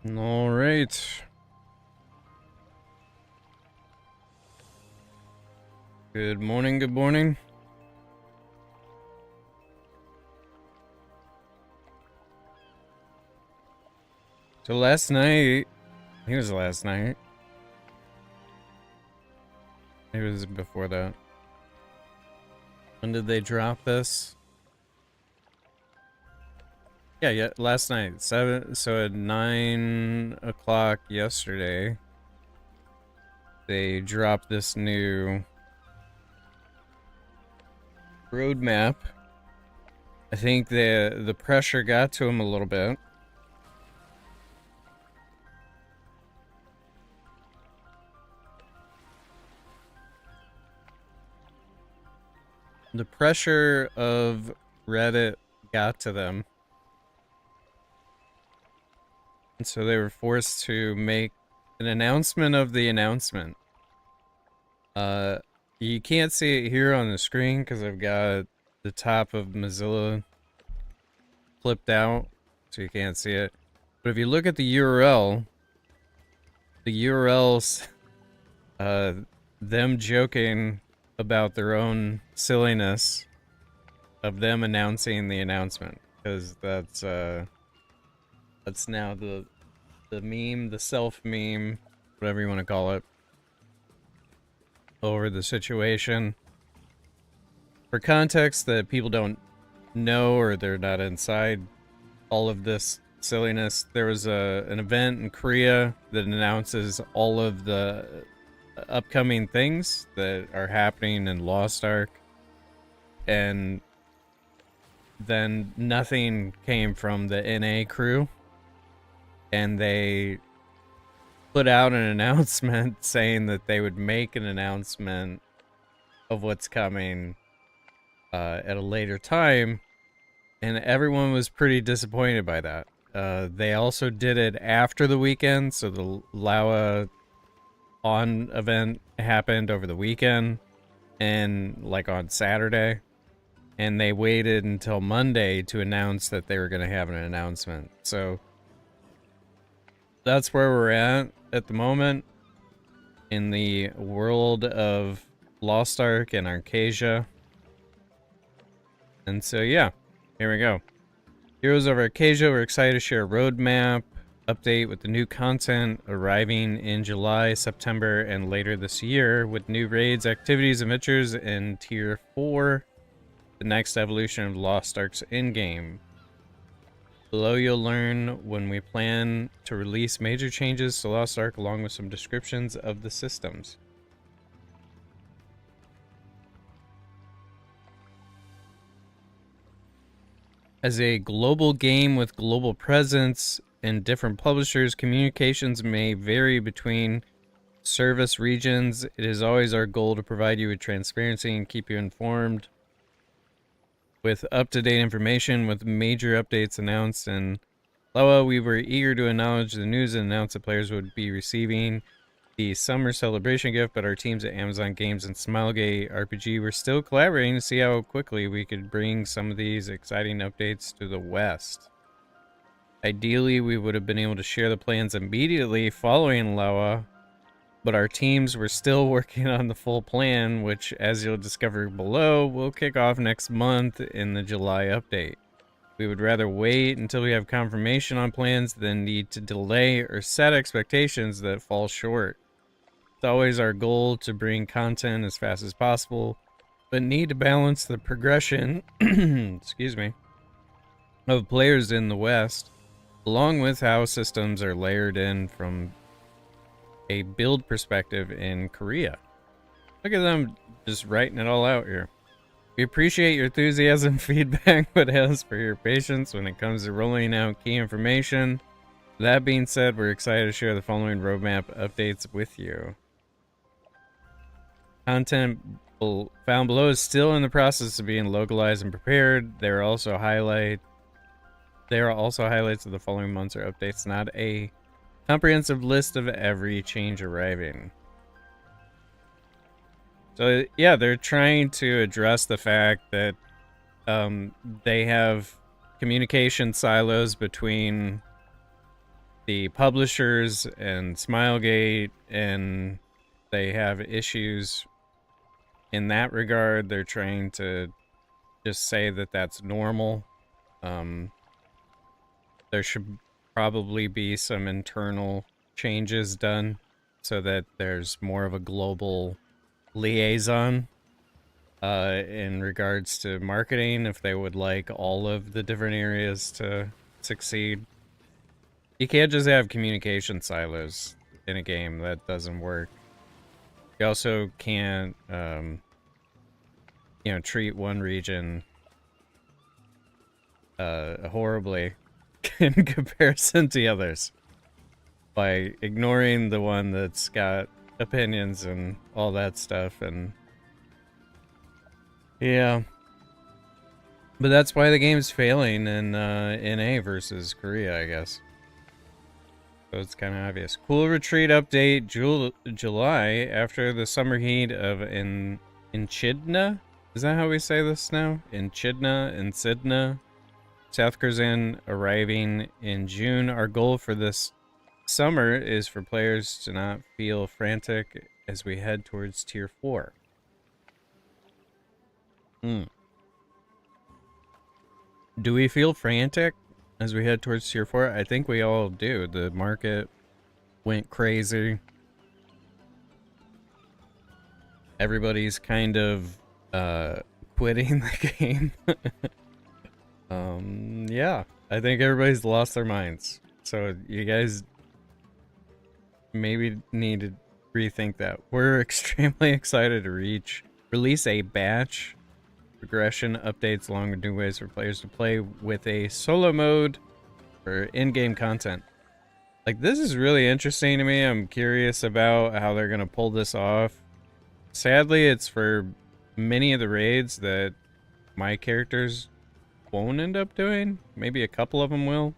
All right. Good morning, good morning. So last night, I think it was last night. Maybe it was before that. When did they drop this? Yeah, last night. So at 9 o'clock yesterday, they dropped this new roadmap. I think the pressure got to them a little bit. The pressure of Reddit got to them. And so they were forced to make an announcement of the announcement. You can't see it here on the screen because I've got the top of Mozilla flipped out, so you can't see it. But if you look at the URL's them joking about their own silliness of them announcing the announcement, because that's now the meme, the self meme, whatever you want to call it, over the situation. For context that people don't know or they're not inside all of this silliness, there was an event in Korea that announces all of the upcoming things that are happening in Lost Ark, and then nothing came from the NA crew, and they put out an announcement saying that they would make an announcement of what's coming at a later time, and everyone was pretty disappointed by that. They also did it after the weekend, so the Lawa On event happened over the weekend and like on Saturday, and they waited until Monday to announce that they were going to have an announcement. So that's where we're at the moment in the world of Lost Ark and Arcasia. And so yeah, here we go. Heroes of Arcasia, we're excited to share a roadmap update with the new content arriving in July, September, and later this year, with new raids, activities, adventures in Tier 4, the next evolution of Lost Ark's in-game. Below you'll learn when we plan to release major changes to Lost Ark, along with some descriptions of the systems. As a global game with global presence and different publishers, communications may vary between service regions. It is always our goal to provide you with transparency and keep you informed with up-to-date information with major updates announced. And Loa, we were eager to acknowledge the news and announce that players would be receiving the summer celebration gift, but our teams at Amazon Games and Smilegate RPG were still collaborating to see how quickly we could bring some of these exciting updates to the West. Ideally, we would have been able to share the plans immediately following Lawa, but our teams were still working on the full plan, which, as you'll discover below, will kick off next month in the July update. We would rather wait until we have confirmation on plans than need to delay or set expectations that fall short. It's always our goal to bring content as fast as possible, but need to balance the progression excuse me, of players in the West, along with how systems are layered in from a build perspective in Korea. Look at them just writing it all out here. We appreciate your enthusiasm, feedback, but ask for your patience when it comes to rolling out key information. That being said, we're excited to share the following roadmap updates with you. Content found below is still in the process of being localized and prepared. There are also highlights of the following months or updates, not a comprehensive list of every change arriving. So yeah, they're trying to address the fact that they have communication silos between the publishers and Smilegate, and they have issues in that regard. They're trying to just say that that's normal. There should probably be some internal changes done so that there's more of a global liaison in regards to marketing, if they would like all of the different areas to succeed. You can't just have communication silos in a game. That doesn't work. You also can't, treat one region horribly in comparison to others by ignoring the one that's got opinions and all that stuff. And yeah, but that's why the game's failing in NA versus Korea, I guess. So it's kind of obvious. Cool retreat update July after the summer heat of Inchidna. Is that how we say this now? Inchidna. South Korean arriving in June. Our goal for this summer is for players to not feel frantic as we head towards Tier 4. Do we feel frantic as we head towards Tier 4? I think we all do. The market went crazy. Everybody's kind of quitting the game. Yeah, I think everybody's lost their minds. So you guys maybe need to rethink that. We're extremely excited to release a batch progression updates along with new ways for players to play with a solo mode for in-game content. Like, this is really interesting to me. I'm curious about how they're going to pull this off. Sadly, it's for many of the raids that my characters won't end up doing. Maybe a couple of them will.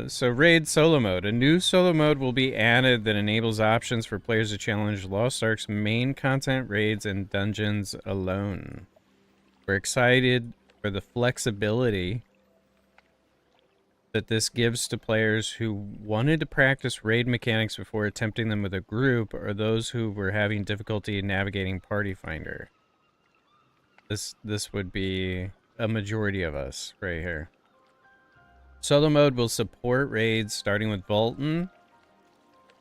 So raid solo mode. A new solo mode will be added that enables options for players to challenge Lost Ark's main content raids and dungeons alone. We're excited for the flexibility that this gives to players who wanted to practice raid mechanics before attempting them with a group, or those who were having difficulty navigating Party Finder. This would be a majority of us right here. Solo mode will support raids starting with Vulcan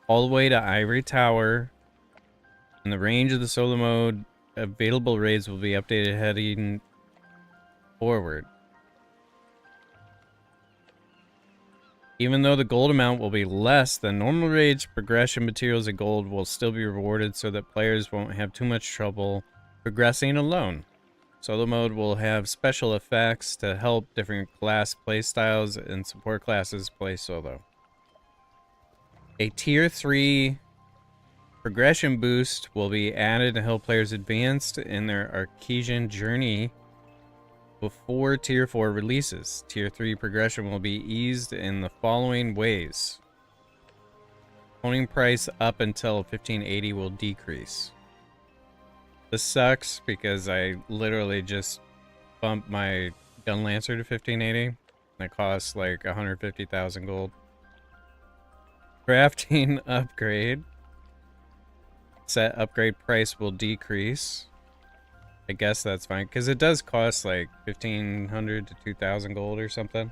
all the way to Ivory Tower, and the range of the solo mode available raids will be updated heading forward. Even though the gold amount will be less than normal raids, progression materials and gold will still be rewarded so that players won't have too much trouble progressing alone. Solo mode will have special effects to help different class playstyles and support classes play solo. A Tier 3 progression boost will be added to help players advance in their Arcasian journey before Tier 4 releases. Tier 3 progression will be eased in the following ways. Owning price up until 1580 will decrease. This sucks because I literally just bumped my Gun Lancer to 1580. And it costs like 150,000 gold. Crafting upgrade. Set upgrade price will decrease. I guess that's fine because it does cost like 1,500 to 2,000 gold or something.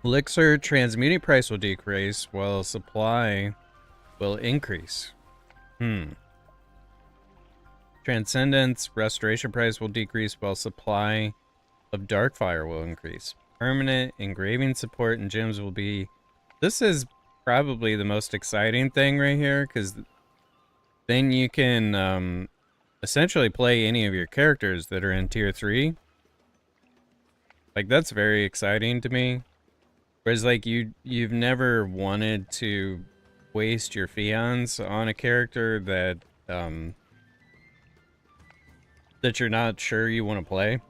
Elixir transmuting price will decrease while supply will increase. Transcendence restoration price will decrease while supply of Darkfire will increase. Permanent engraving support and gems will be... This is probably the most exciting thing right here, because then you can essentially play any of your characters that are in Tier 3. Like, that's very exciting to me. Whereas, like, you've never wanted to waste your fions on a character that that you're not sure you want to play.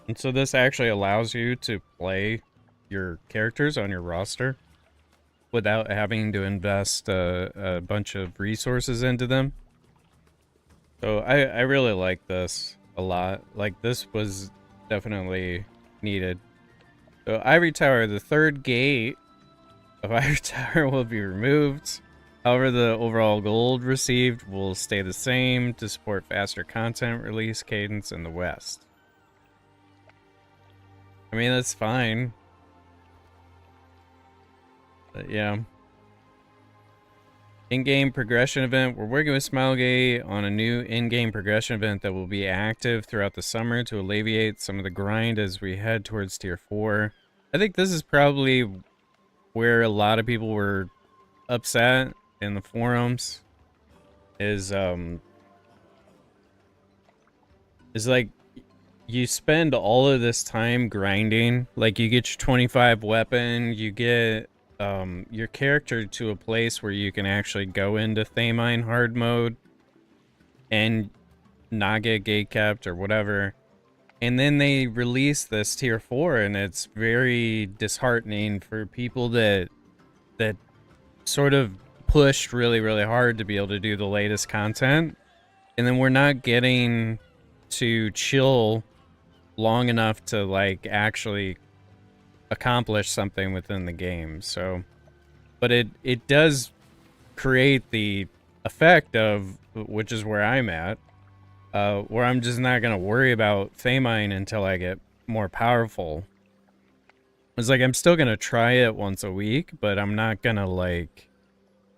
And so this actually allows you to play your characters on your roster without having to invest a bunch of resources into them. So I really like this a lot. Like, this was definitely needed. So Ivory Tower, the third gate of Ivory Tower will be removed. However, the overall gold received will stay the same to support faster content release cadence in the West. I mean, that's fine. But yeah. In-game progression event. We're working with Smilegate on a new in-game progression event that will be active throughout the summer to alleviate some of the grind as we head towards Tier 4. I think this is probably where a lot of people were upset in the forums. Is like you spend all of this time grinding. Like, you get your 25 weapon, you get your character to a place where you can actually go into Thamine hard mode and not get gatekept or whatever. And then they release this tier 4, and it's very disheartening for people that sort of pushed really, really hard to be able to do the latest content. And then we're not getting to chill long enough to like actually accomplish something within the game. So, but it does create the effect of, which is where I'm at, where I'm just not gonna worry about Thamine until I get more powerful. It's like I'm still gonna try it once a week, but I'm not gonna like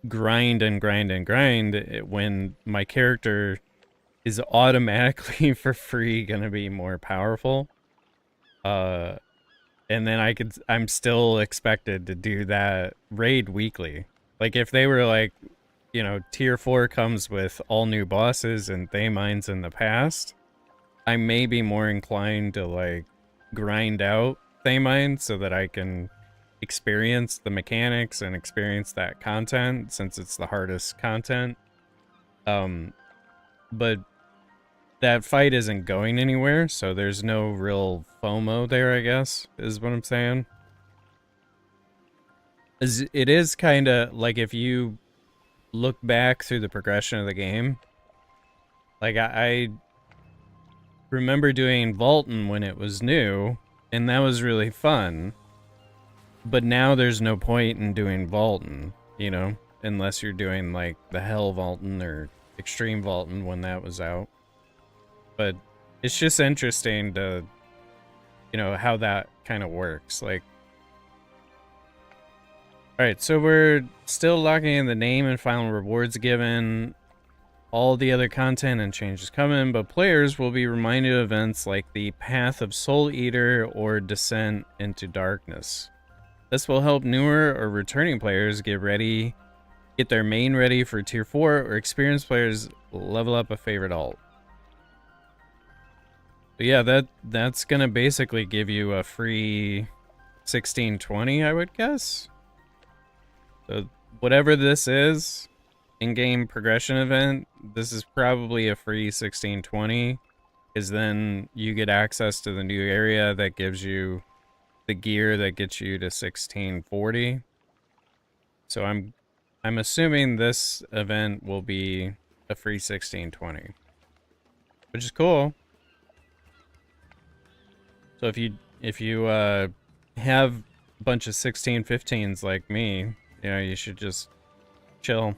grind and grind and grind when my character is automatically for free gonna be more powerful. And then I'm still expected to do that raid weekly. Like, if they were like, you know, tier 4 comes with all new bosses and Thamines in the past, I may be more inclined to like grind out Thamine so that I can experience the mechanics and experience that content, since it's the hardest content. But that fight isn't going anywhere, so there's no real FOMO there, I guess, is what I'm saying. It is kind of like, if you look back through the progression of the game, like I remember doing Vaulton when it was new, and that was really fun. But now there's no point in doing Vaulton, you know, unless you're doing like the Hell Vaulton or Extreme Vaulton when that was out. But it's just interesting to, you know, how that kind of works. Like, all right, so we're still locking in the name and final rewards given. All the other content and changes coming, but players will be reminded of events like the Path of Soul Eater or Descent into Darkness. This will help newer or returning players get their main ready for tier 4, or experienced players level up a favorite alt. But yeah, that's gonna basically give you a free 1620, I would guess. So whatever this is, in-game progression event, this is probably a free 1620, because then you get access to the new area that gives you the gear that gets you to 1640. So I'm assuming this event will be a free 1620, which is cool. So if you have a bunch of 1615s like me, you know, you should just chill.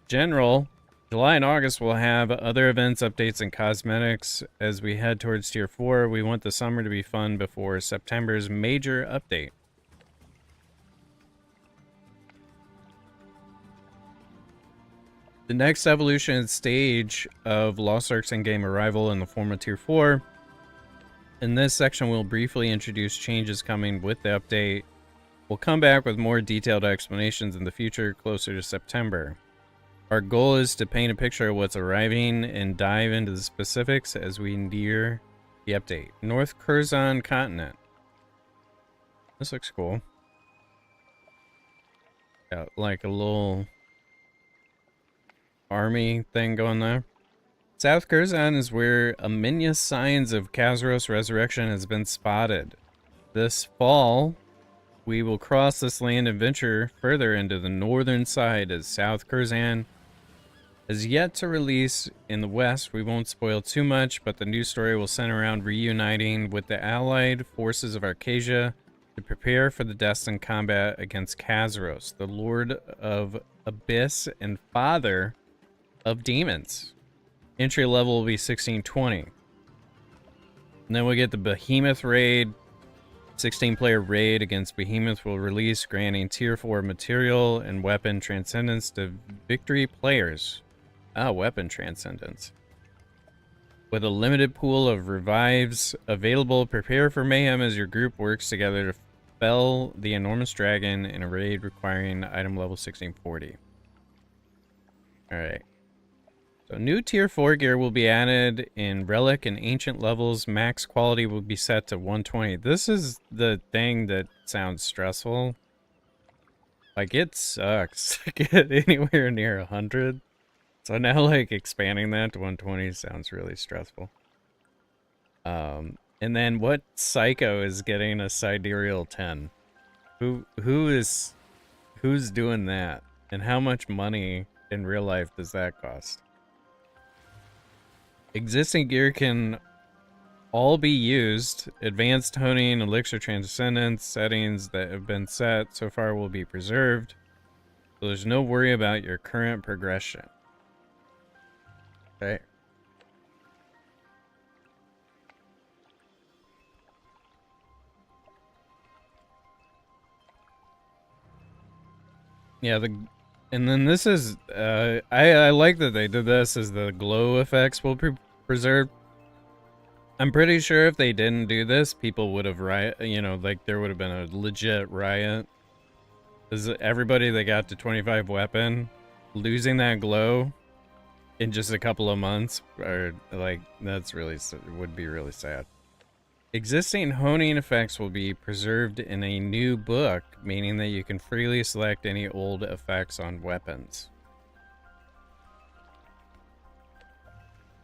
General, July and August will have other events, updates, and cosmetics. As we head towards tier 4, we want the summer to be fun before September's major update. The next evolution stage of Lost Ark's in-game arrival in the form of tier 4. In this section, we'll briefly introduce changes coming with the update. We'll come back with more detailed explanations in the future, closer to September. Our goal is to paint a picture of what's arriving and dive into the specifics as we near the update. North Curzon Continent. This looks cool. Got like a little army thing going there. South Curzon is where ominous signs of Kazaros resurrection has been spotted. This fall, we will cross this land and venture further into the northern side of South Curzon Is yet to release in the West. We won't spoil too much, but the new story will center around reuniting with the allied forces of Arcasia to prepare for the destined combat against Kazaros, the Lord of Abyss and Father of Demons. Entry level will be 1620. And then we get the Behemoth raid. 16-player raid against Behemoth will release, granting tier 4 material and weapon transcendence to victory players. Weapon transcendence. With a limited pool of revives available, prepare for mayhem as your group works together to fell the enormous dragon in a raid requiring item level 1640. Alright. So new tier 4 gear will be added in relic and ancient levels. Max quality will be set to 120. This is the thing that sounds stressful. Like, it sucks to get anywhere near 100. So now, like, expanding that to 120 sounds really stressful. And then what psycho is getting a sidereal 10? Who's doing that? And how much money in real life does that cost? Existing gear can all be used. Advanced honing, elixir transcendence, settings that have been set so far will be preserved. So there's no worry about your current progression. Okay. Yeah, and then this is I like that they did this, as the glow effects will be preserved. I'm pretty sure if they didn't do this, people would have like there would have been a legit riot. Because everybody that got to 25 weapon, losing that glow in just a couple of months, or like, that's really, would be really sad. Existing honing effects will be preserved in a new book, meaning that you can freely select any old effects on weapons.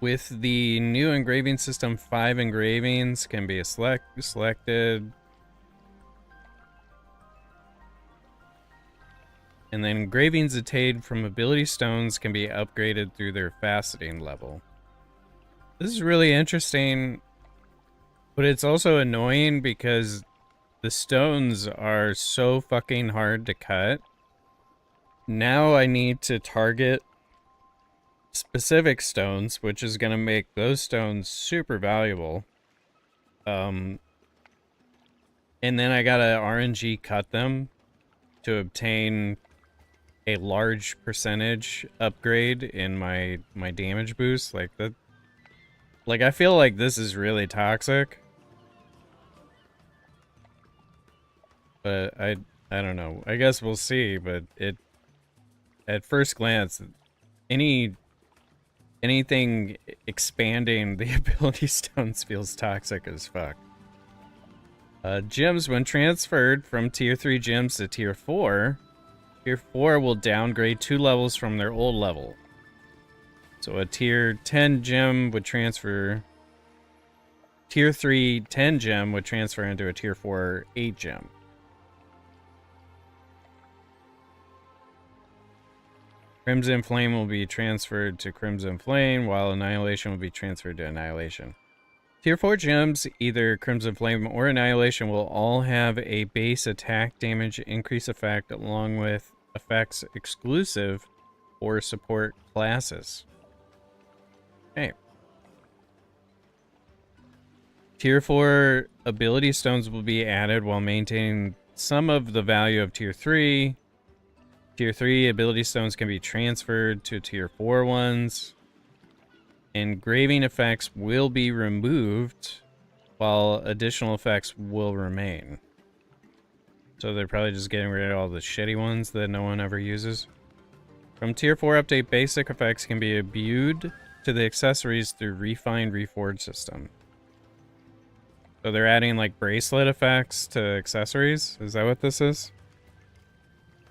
With the new engraving system, 5 engravings can be selected. And then engravings attained from ability stones can be upgraded through their faceting level. This is really interesting, but it's also annoying because the stones are so fucking hard to cut. Now I need to target specific stones, which is going to make those stones super valuable. And then I gotta RNG cut them to obtain a large percentage upgrade in my damage boost. Like that, like, I feel like this is really toxic. But I don't know. I guess we'll see, but at first glance, anything expanding the ability stones feels toxic as fuck. Gems, when transferred from tier 3 gems to tier 4, tier 4 will downgrade 2 levels from their old level. So a tier 10 gem would transfer... Tier 3 10 gem would transfer into a tier 4 8 gem. Crimson Flame will be transferred to Crimson Flame, while Annihilation will be transferred to Annihilation. Tier 4 gems, either Crimson Flame or Annihilation, will all have a base attack damage increase effect along with effects exclusive for support classes. Okay. Tier 4 ability stones will be added while maintaining some of the value of Tier 3. Tier 3 ability stones can be transferred to Tier 4 ones. Engraving effects will be removed, while additional effects will remain. So they're probably just getting rid of all the shitty ones that no one ever uses. From Tier 4 update, basic effects can be imbued to the accessories through Refined Reforged system. So they're adding like bracelet effects to accessories? Is that what this is?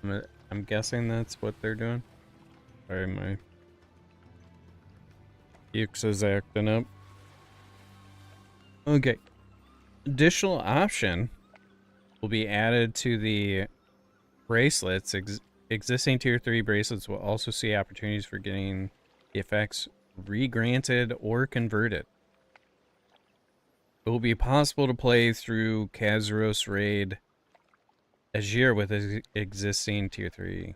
I'm guessing that's what they're doing. Sorry, my Ukes is acting up. Okay. Additional option will be added to the bracelets. Existing tier 3 bracelets will also see opportunities for getting effects re-granted or converted. It will be possible to play through Kazuros Raid Azure with existing tier 3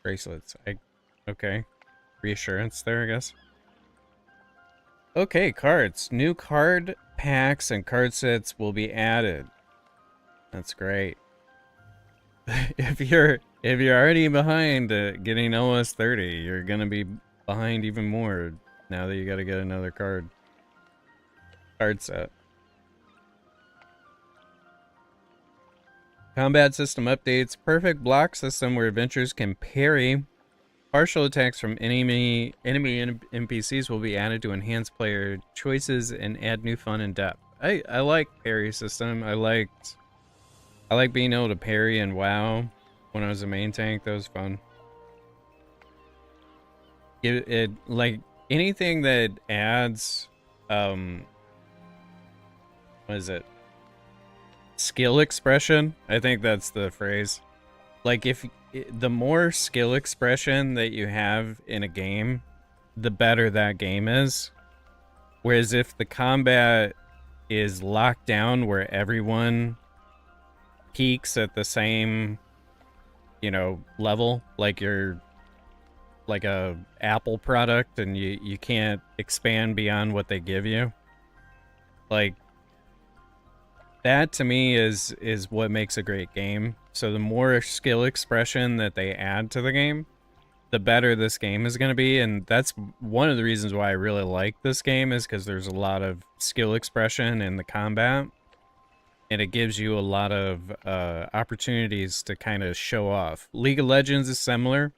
bracelets. Okay. Reassurance there, I guess. Okay, cards. New card packs and card sets will be added. That's great. if you're already behind getting OS 30, you're gonna be behind even more now that you gotta get another card set. Combat system updates. Perfect block system where adventurers can parry partial attacks from enemy NPCs will be added to enhance player choices and add new fun and depth. I like parry system. I like being able to parry in WoW when I was a main tank. That was fun. It like anything that adds what is it? Skill expression. I think that's the phrase. Like if the more skill expression that you have in a game, the better that game is. Whereas if the combat is locked down where everyone peaks at the same, level, like you're like a Apple product and you can't expand beyond what they give you. Like that to me is what makes a great game. So the more skill expression that they add to the game, the better this game is going to be. And that's one of the reasons why I really like this game, is because there's a lot of skill expression in the combat. And it gives you a lot of opportunities to kind of show off. League of Legends is similar,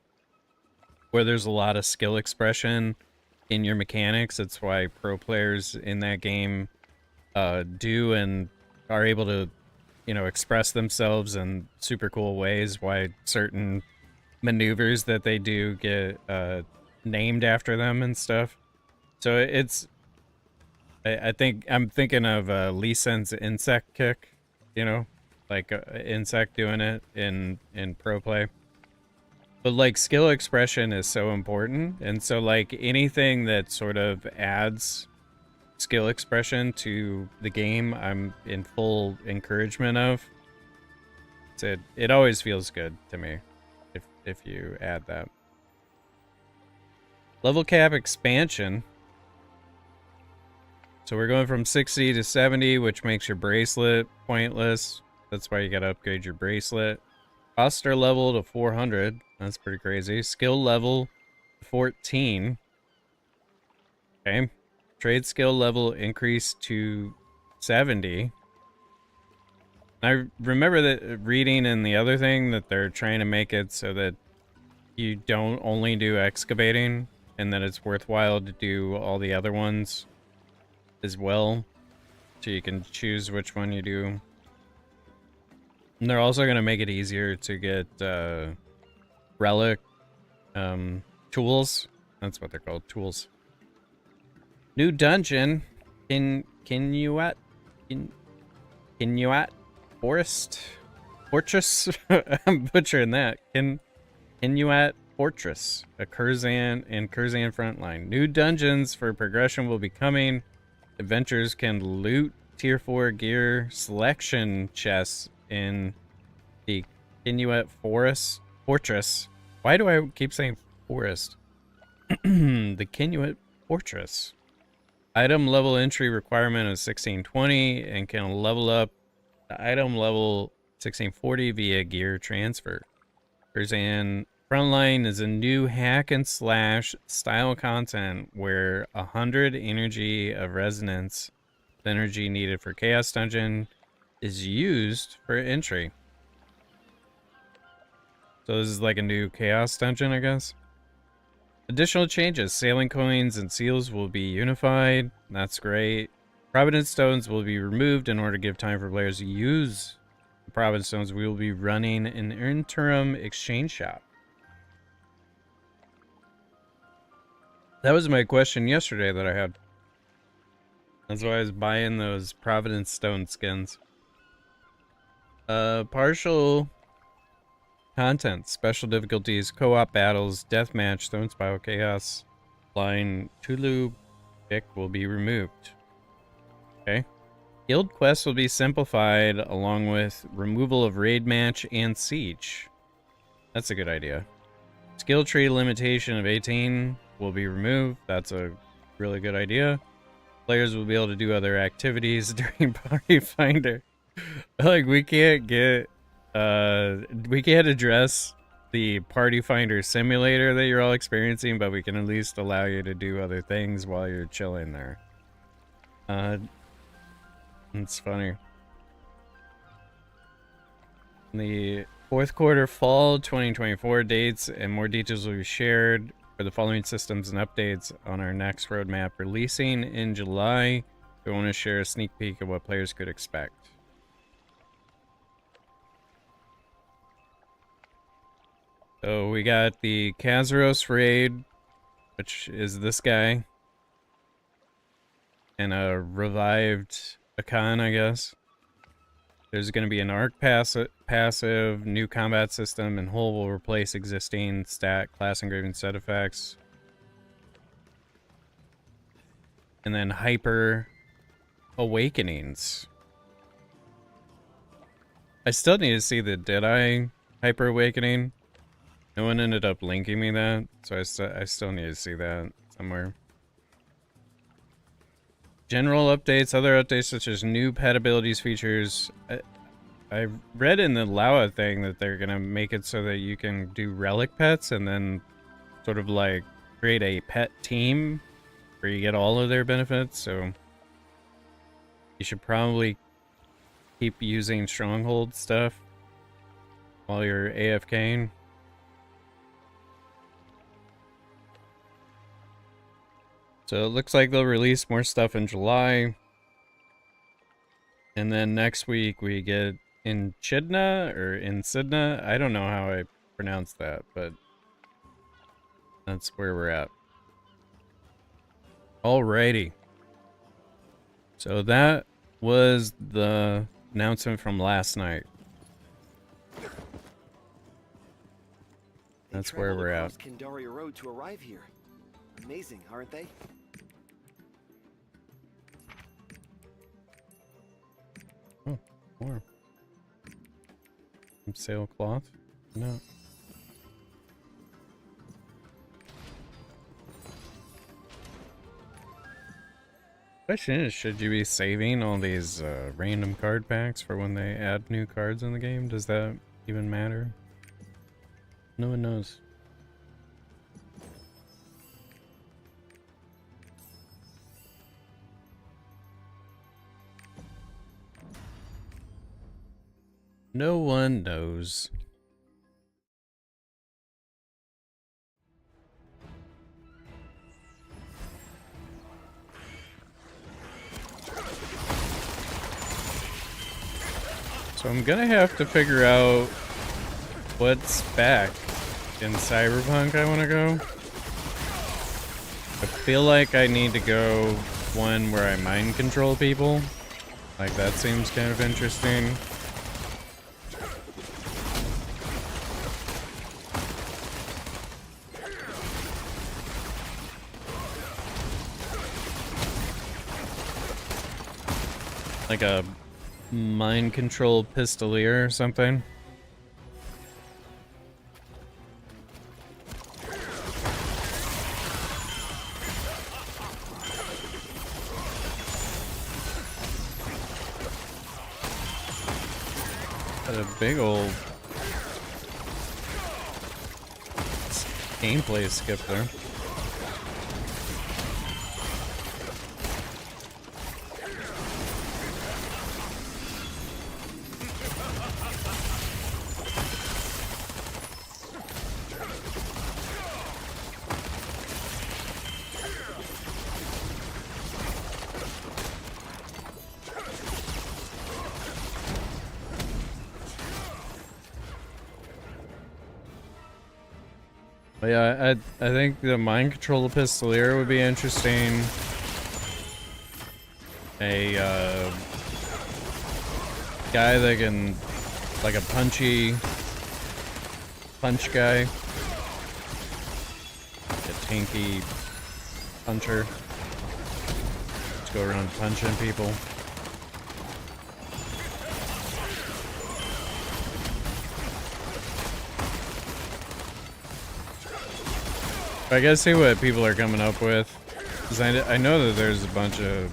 where there's a lot of skill expression in your mechanics. That's why pro players in that game do and are able to, express themselves in super cool ways. Why certain maneuvers that they do get named after them and stuff. So it's, I think I'm thinking of Lee Sin's insect kick, like insect doing it in pro play. But like skill expression is so important, and so like anything that sort of adds skill expression to the game, I'm in full encouragement of. It always feels good to me if you add that. Level cap expansion. So we're going from 60 to 70, which makes your bracelet pointless. That's why you gotta upgrade your bracelet. Roster level to 400. That's pretty crazy. Skill level 14. Okay. Trade skill level increased to 70. I remember that reading in the other thing that they're trying to make it so that you don't only do excavating, and that it's worthwhile to do all the other ones as well, so you can choose which one you do. And they're also going to make it easier to get relic tools. That's what they're called, tools. New dungeon, Kinuat Fortress. I'm butchering that. Kinuat Fortress, a Curzan and Curzan frontline. New dungeons for progression will be coming. Adventurers can loot tier 4 gear selection chests in the Kinuat Fortress. Why do I keep saying forest? The Kinuat Fortress. Item level entry requirement is 1620 and can level up the item level 1640 via gear transfer. Curzan Frontline is a new hack and slash style content where 100 energy of resonance, the energy needed for Chaos Dungeon, is used for entry. So this is like a new Chaos Dungeon, I guess. Additional changes. Sailing coins and seals will be unified. That's great. Providence stones will be removed in order to give time for players to use the Providence stones. We will be running an interim exchange shop. That was my question yesterday that I had. That's why I was buying those Providence stone skins. Partial content, special difficulties, co-op battles, deathmatch, Stone Spiral Chaos, Line Tulu Bic will be removed. Okay. Guild quests will be simplified along with removal of raid match and siege. That's a good idea. Skill tree limitation of 18 will be removed. That's a really good idea. Players will be able to do other activities during Party Finder. Like, we can't address the Party Finder simulator that you're all experiencing, but we can at least allow you to do other things while you're chilling there. It's funny. The fourth quarter fall 2024 dates and more details will be shared for the following systems and updates on our next roadmap releasing in July. We want to share a sneak peek of what players could expect. So we got the Kazaros raid, which is this guy, and a revived Akan, I guess. There's going to be an arc passive, new combat system, and Hull will replace existing stat, class engraving set effects. And then Hyper Awakenings. I still need to see the Deadeye Hyper Awakening. No one ended up linking me that, so I still need to see that somewhere. General updates, other updates such as new pet abilities features. I read in the Lawa thing that they're gonna make it so that you can do relic pets and then sort of like create a pet team where you get all of their benefits, so you should probably keep using stronghold stuff while you're AFKing. So it looks like they'll release more stuff in July. And then next week we get Inchidna or Insidna. I don't know how I pronounce that, but that's where we're at. Alrighty. So that was the announcement from last night. That's where we're at. Kandaria Road to arrive here. Amazing, aren't they? Oh, more. Some sailcloth? No. Question is, should you be saving all these random card packs for when they add new cards in the game? Does that even matter? No one knows. No one knows. So I'm gonna have to figure out what spec in Cyberpunk I want to go. I feel like I need to go one where I mind control people. Like, that seems kind of interesting. Like a mind control pistolier or something. Got a big old gameplay skip there. But yeah, I think the mind control pistolier would be interesting. A guy that can, like a punchy punch guy, like a tanky puncher. Just go around punching people. I gotta see what people are coming up with, because I know that there's a bunch of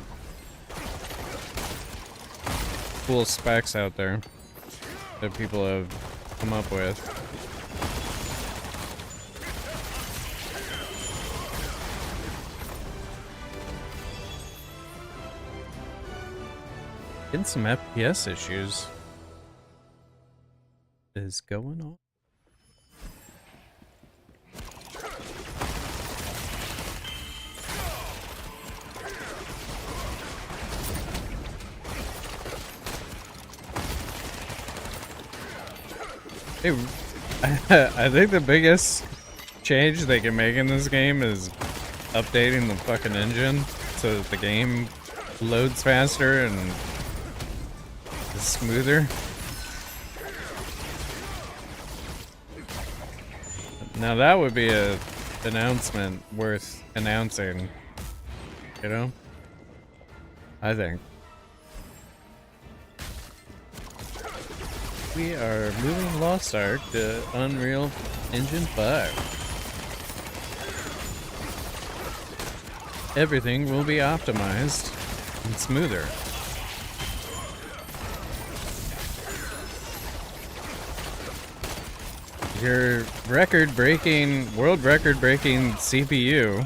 cool specs out there that people have come up with. Getting some FPS issues. What is going on? Hey, I think the biggest change they can make in this game is updating the fucking engine so that the game loads faster and is smoother. Now that would be a announcement worth announcing, you know? I think. We are moving Lost Ark to Unreal Engine 5. Everything will be optimized and smoother. Your world record-breaking CPU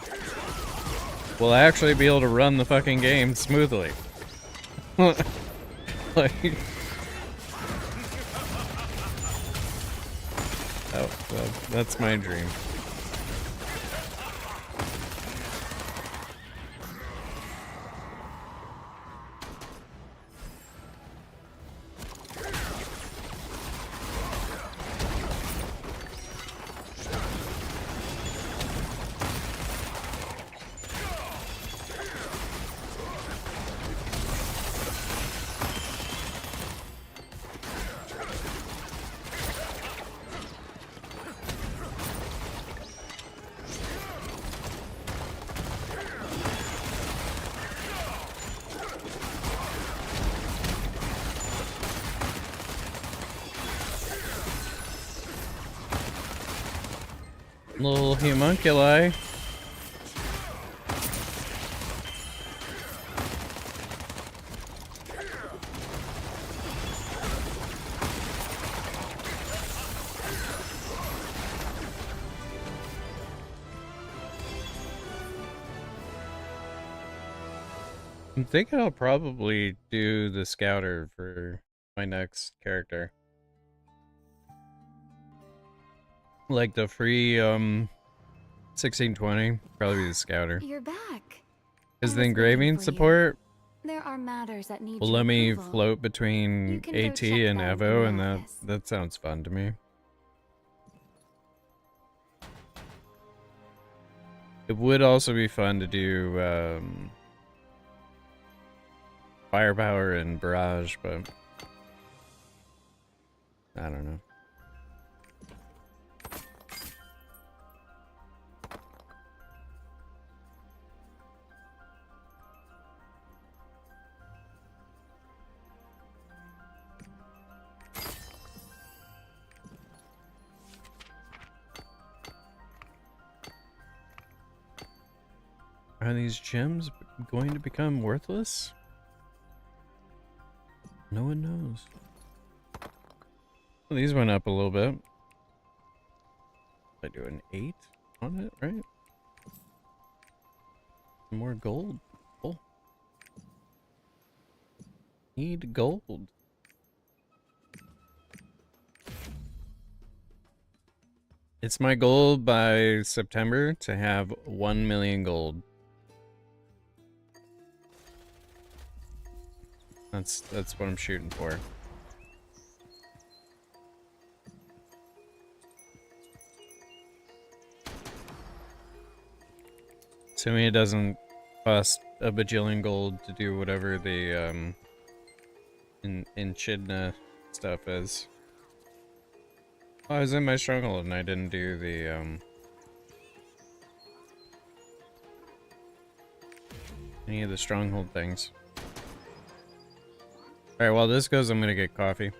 will actually be able to run the fucking game smoothly. Like... Oh, well, that's my dream. Little homunculi. I'm thinking I'll probably do the scouter for my next character. Like the free 1620, probably be the scouter. You're back. Because the engraving support There are matters that need will your let me approval. float between can go AT check and that in Evo, the and office. that sounds fun to me. It would also be fun to do firepower and barrage, but I don't know. Are these gems going to become worthless? No one knows. Well, these went up a little bit. I do an 8 on it, right? More gold. Oh. Need gold. It's my goal by September to have 1 million gold. That's what I'm shooting for. Assuming it doesn't cost a bajillion gold to do whatever the in Chidna stuff is. Oh, I was in my stronghold and I didn't do the any of the stronghold things. Alright, while this goes, I'm gonna get coffee.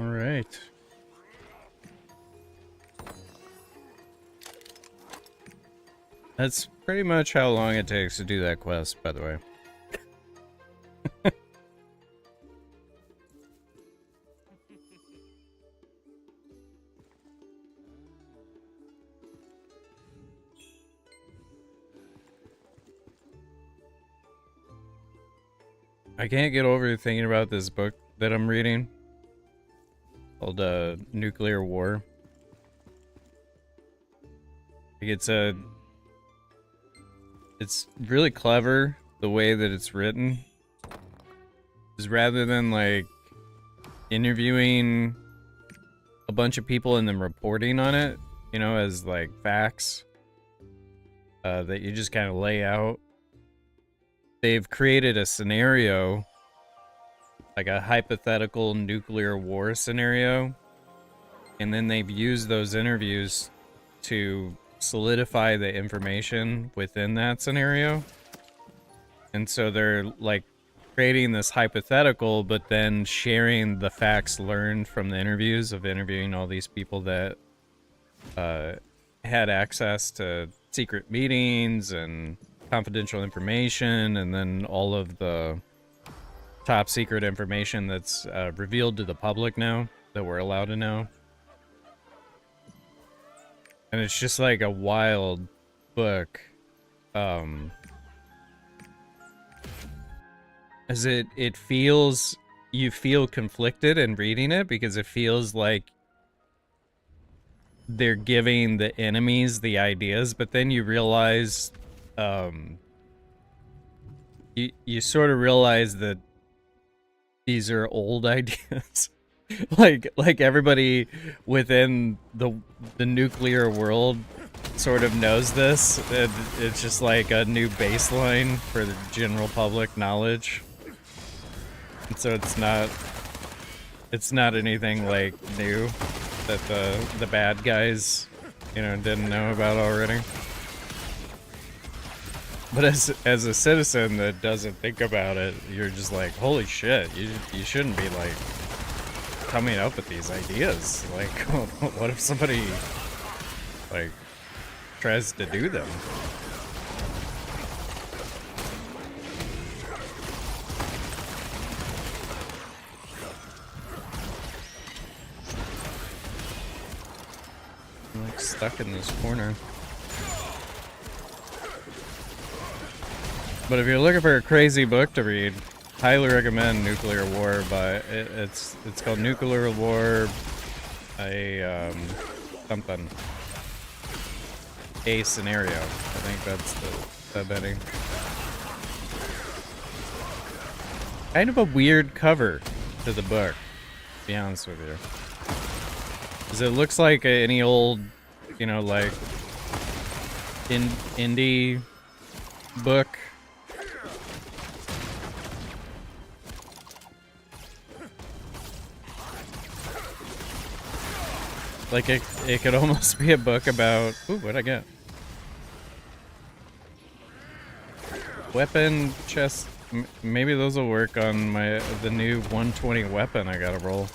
All right. That's pretty much how long it takes to do that quest, by the way. I can't get over thinking about this book that I'm reading called Nuclear War. Like it's really clever the way that it's written. Is rather than like interviewing a bunch of people and then reporting on it, you know, as like facts that you just kind of lay out. They've created a scenario, like a hypothetical nuclear war scenario, and then they've used those interviews to solidify the information within that scenario. And so they're like creating this hypothetical, but then sharing the facts learned from the interviews of interviewing all these people that had access to secret meetings and confidential information, and then all of the top secret information that's revealed to the public now that we're allowed to know. And it's just like a wild book. As it feels, you feel conflicted in reading it because it feels like they're giving the enemies the ideas, but then you realize, you sort of realize that these are old ideas. like everybody within the nuclear world sort of knows this. It's just like a new baseline for the general public knowledge. And so it's not anything like new that the bad guys, you know, didn't know about already. But as a citizen that doesn't think about it, you're just like, holy shit, you shouldn't be like coming up with these ideas. Like, what if somebody like tries to do them? I'm like stuck in this corner. But if you're looking for a crazy book to read, highly recommend Nuclear War. By it's called Nuclear War, something, a scenario. I think that's the heading. Kind of a weird cover to the book, to be honest with you, because it looks like any old, you know, like indie book. Like it could almost be a book about. Ooh, what'd I get? Weapon chest. Maybe those will work on the new 120 weapon I gotta roll.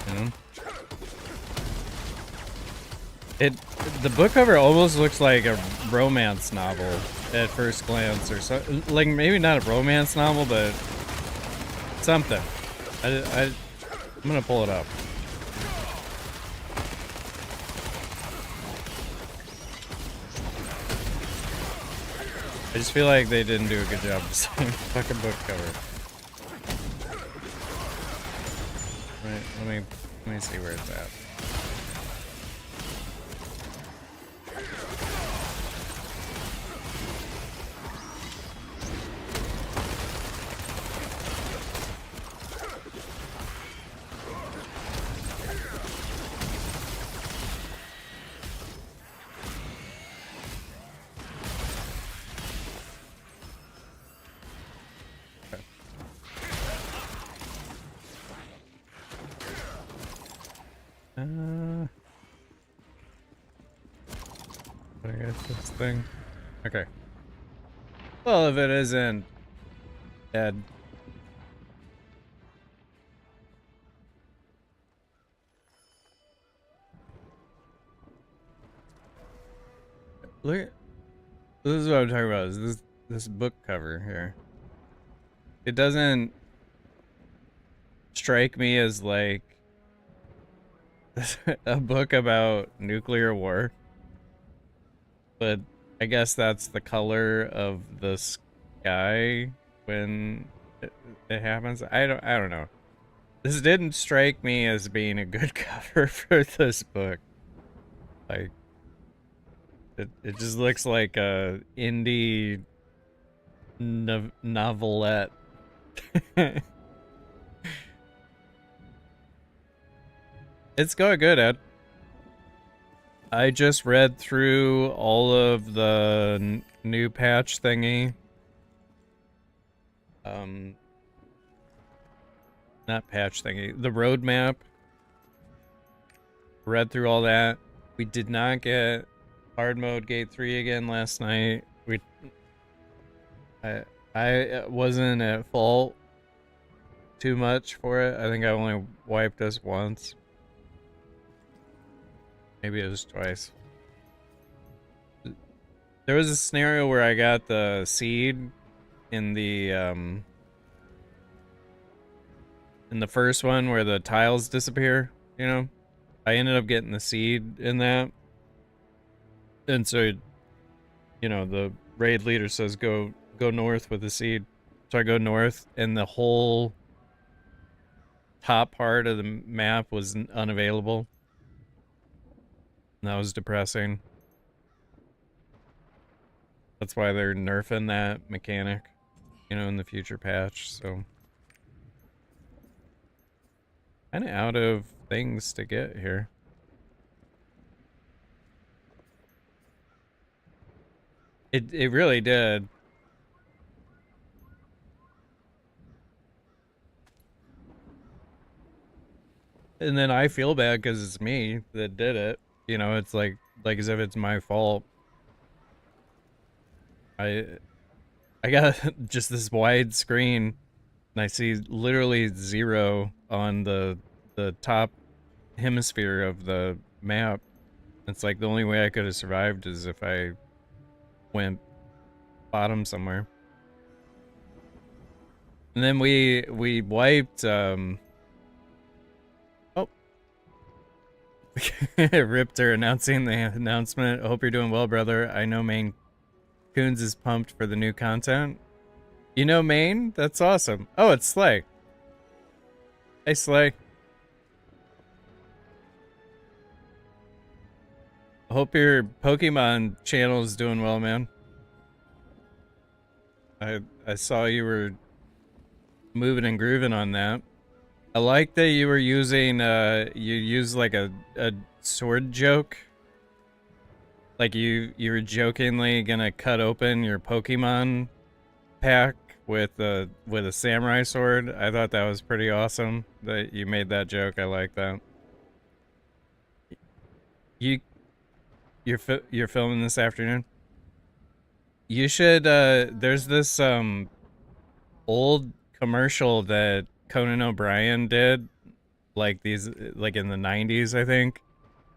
You know? The book cover almost looks like a romance novel at first glance, or so. Like maybe not a romance novel, but something. I'm gonna pull it up. I just feel like they didn't do a good job designing the fucking book cover. Right, let me see where it's at. I guess this thing. Okay. Well, if it isn't dead. Look, this is what I'm talking about. Is this book cover here? It doesn't strike me as like a book about nuclear war, but I guess that's the color of the sky when it happens. I don't know. This didn't strike me as being a good cover for this book. Like it just looks like a indie novelette. It's going good, Ed. I just read through all of the new patch thingy. Not patch thingy, the roadmap. Read through all that. We did not get hard mode gate 3 again last night. I wasn't at fault too much for it. I think I only wiped us once. Maybe it was twice. There was a scenario where I got the seed in the first one where the tiles disappear, you know? I ended up getting the seed in that. And so, you know, the raid leader says go north with the seed. So I go north and the whole top part of the map was unavailable. And that was depressing. That's why they're nerfing that mechanic, you know, in the future patch, so. Kinda out of things to get here. It really did. And then I feel bad because it's me that did it. You know, it's like as if it's my fault. I got just this wide screen and I see literally 0 on the top hemisphere of the map. It's like the only way I could have survived is if I went bottom somewhere. And then we wiped oh Ripter announcing the announcement. Hope you're doing well, brother. I know Maine Coons is pumped for the new content. You know Maine? That's awesome. Oh, it's Slay. Hey, Slay. Hope your Pokemon channel is doing well, man. I saw you were moving and grooving on that. I like that you were using you used like a sword joke. Like you were jokingly gonna cut open your Pokemon pack with a samurai sword. I thought that was pretty awesome that you made that joke. I like that. You you're filming this afternoon? You should there's this old commercial that Conan O'Brien did like these like in the 90s, I think.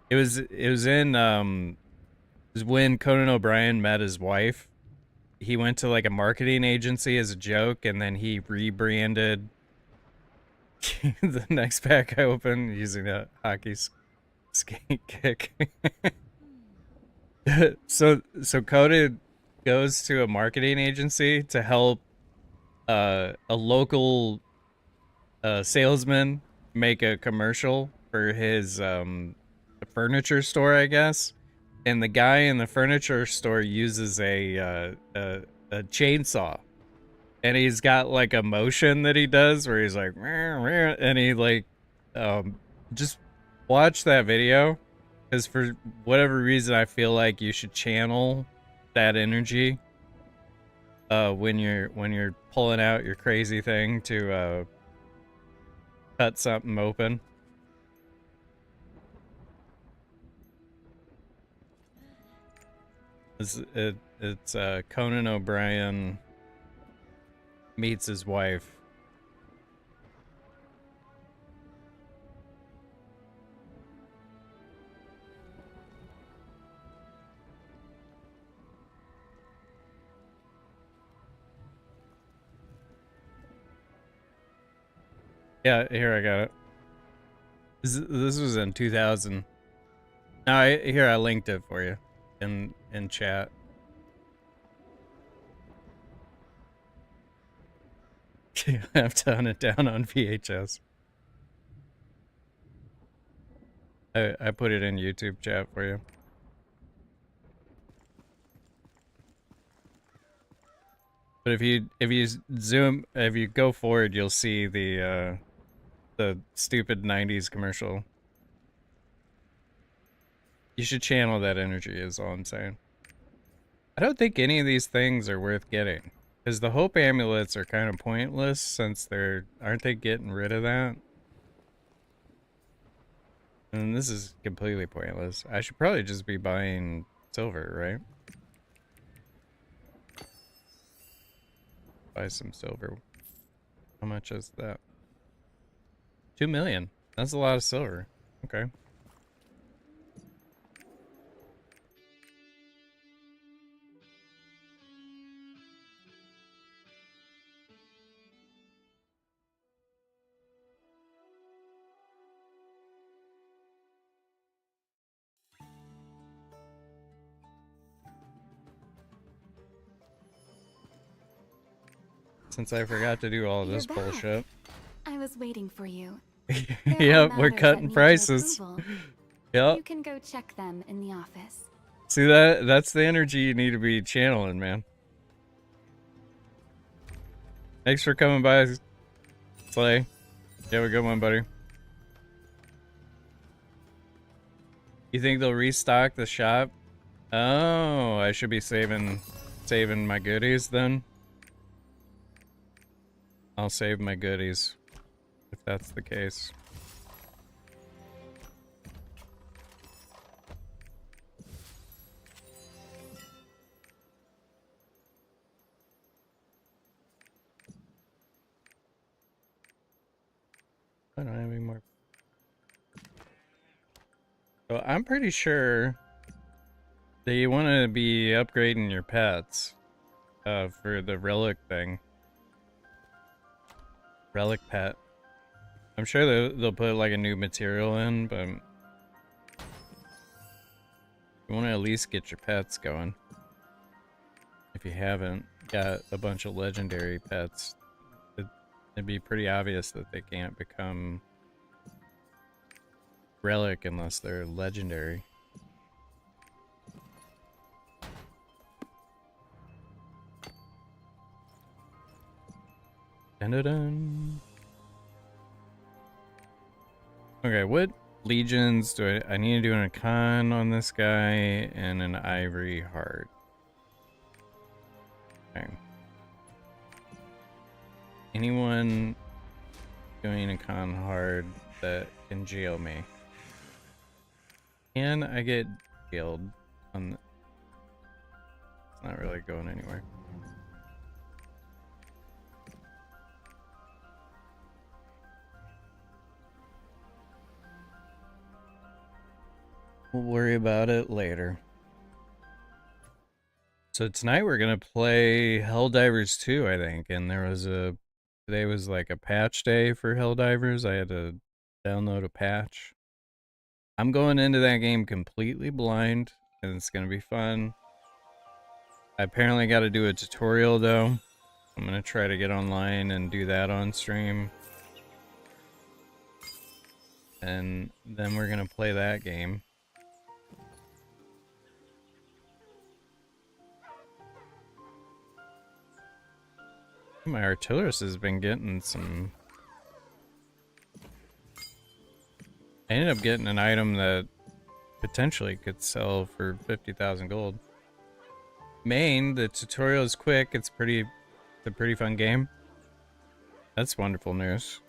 It was in it was when Conan O'Brien met his wife. He went to like a marketing agency as a joke and then he rebranded the next pack I opened using a hockey skate kick. So Conan goes to a marketing agency to help a local salesman make a commercial for his furniture store, I guess. And the guy in the furniture store uses a chainsaw, and he's got like a motion that he does where he's like, and he like, just watch that video, because for whatever reason I feel like you should channel that energy when you're pulling out your crazy thing to cut something open. It's Conan O'Brien meets his wife. Yeah, here I got it. This was in 2000. No, here I linked it for you in chat. I have to hunt it down on VHS. I put it in YouTube chat for you. But if you go forward, you'll see the stupid 90s commercial. You should channel that energy is all I'm saying. I don't think any of these things are worth getting. Because the hope amulets are kind of pointless since aren't they getting rid of that? And this is completely pointless. I should probably just be buying silver, right? Buy some silver. How much is that? 2 million. That's a lot of silver. Okay. Since I forgot to do all You're this back. bullshit. I was waiting for you. There are Yep, we're matters that cutting need your prices. approval. Yep. You can go check them in the office. See that's the energy you need to be channeling, man. Thanks for coming by, Slay. You have a good one, buddy. You think they'll restock the shop? Oh, I should be saving my goodies then. I'll save my goodies if that's the case. I don't have any more. So I'm pretty sure that you want to be upgrading your pets for the relic thing. Relic pet. I'm sure they'll put like a new material in, but you want to at least get your pets going. If you haven't got a bunch of legendary pets, it'd be pretty obvious that they can't become relic unless they're legendary. Dun -dun -dun. Okay, what legions do I need to do? An con on this guy and an ivory heart. Okay. Anyone doing a con hard that can jail me? Can I get jailed on it's not really going anywhere. We'll worry about it later. So tonight we're gonna play Helldivers 2, I think, and today was like a patch day for Helldivers. I had to download a patch. I'm going into that game completely blind, and it's gonna be fun. I apparently got to do a tutorial though. I'm gonna try to get online and do that on stream. And then we're gonna play that game. My artillerist has been getting some... I ended up getting an item that potentially could sell for 50,000 gold. Main, the tutorial is quick. It's a pretty fun game. That's wonderful news.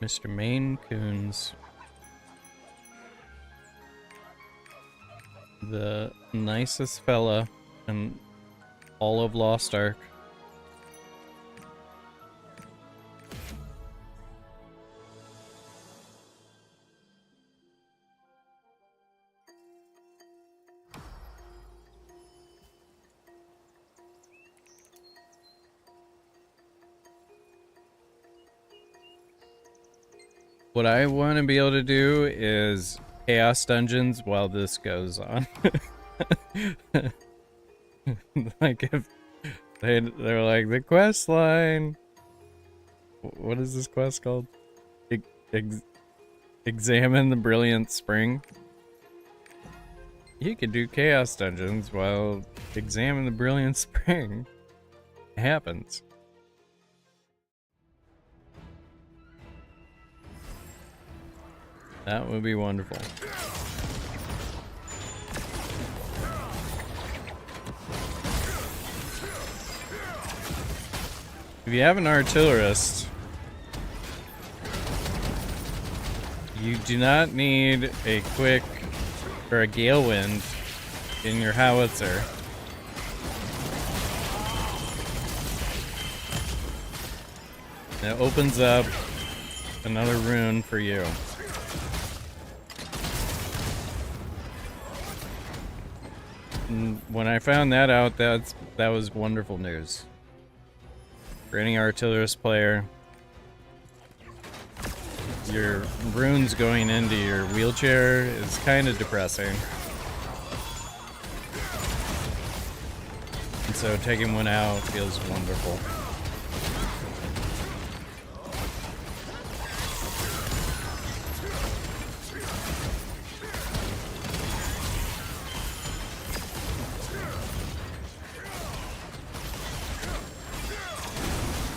Mr. Maine Coons. The nicest fella in all of Lost Ark. What I want to be able to do is chaos dungeons while this goes on. Like if they're like the quest line. What is this quest called? Examine the brilliant spring. You could do chaos dungeons while examine the brilliant spring. It happens. That would be wonderful. If you have an artillerist, you do not need a quick or a gale wind in your howitzer. It opens up another rune for you. And when I found that out, that was wonderful news. For any artillerist player, your runes going into your wheelchair is kind of depressing. And so taking one out feels wonderful.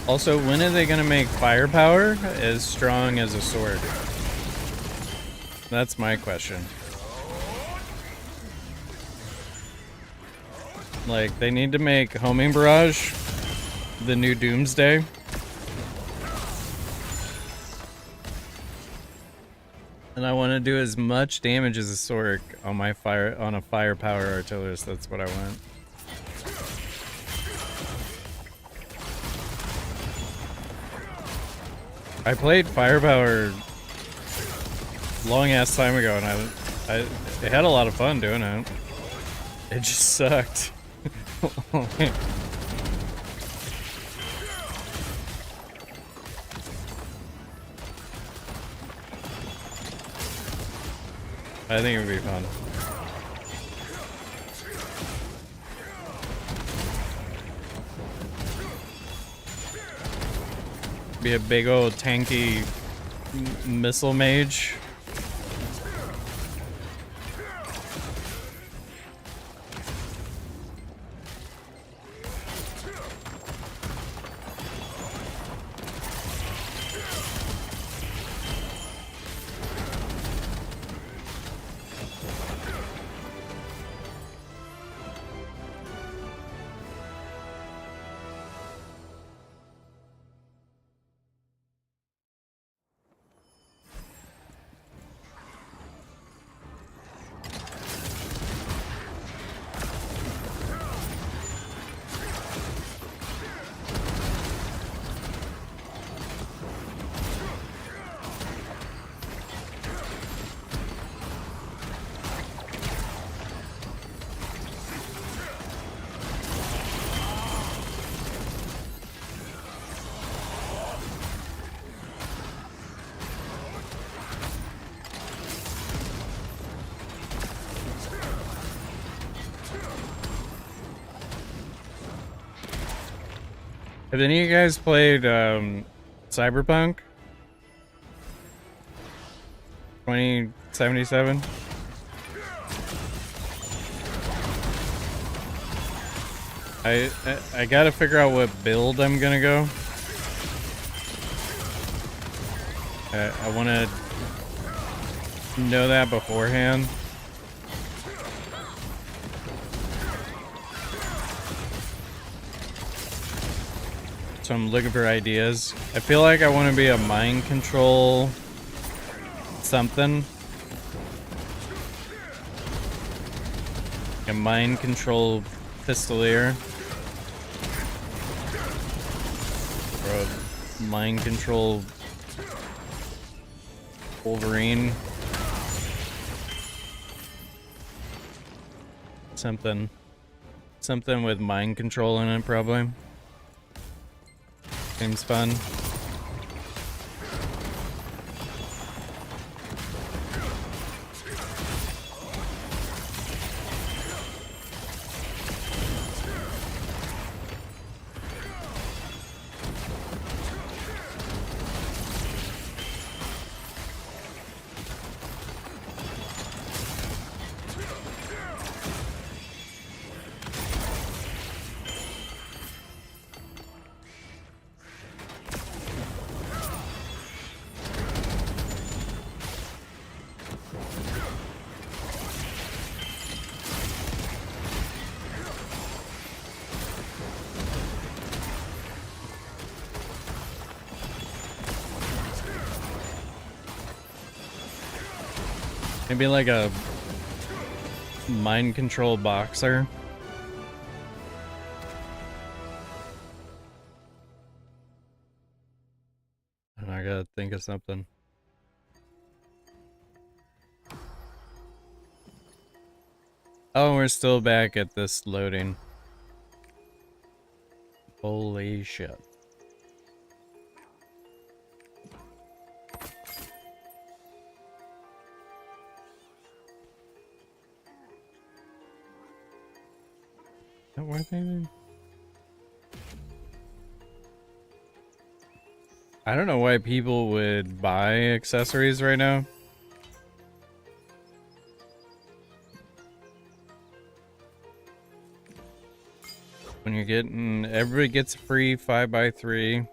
Also, when are they gonna make firepower as strong as a sword? That's my question. Like, they need to make homing barrage the new doomsday. And I want to do as much damage as a sword on my on a firepower artillerist. That's what I want. I played Firepower long ass time ago, and I had a lot of fun doing it. It just sucked. I think it would be fun. Be a big old tanky missile mage. Have any of you guys played Cyberpunk 2077? I gotta figure out what build I'm gonna go. I want to know that beforehand. So I'm looking for ideas. I feel like I want to be a mind control something. A mind control pistolier. Or a mind control Wolverine. Something with mind control in it, probably. Seems fun. Maybe like a mind control boxer. And I gotta think of something. Oh, we're still back at this loading. Holy shit. Is that worth anything? I don't know why people would buy accessories right now. When you're getting, everybody gets a free 5x3.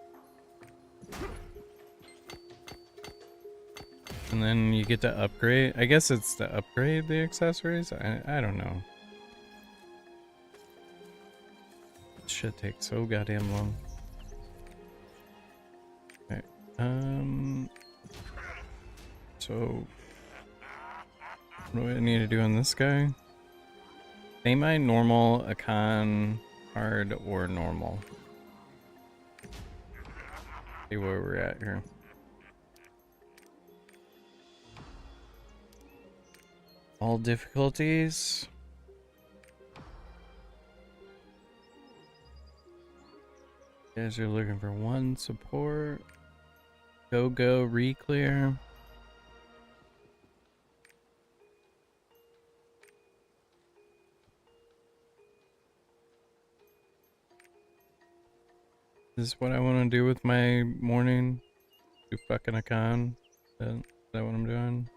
And then you get to upgrade. I guess it's to upgrade the accessories. I don't know. Shit takes so goddamn long. Okay. So what do I need to do on this guy? Am I normal, a con, hard, or normal? See where we're at here. All difficulties. You guys are looking for one support. Go, re-clear. This is what I want to do with my morning. Do fucking a con. Is that what I'm doing?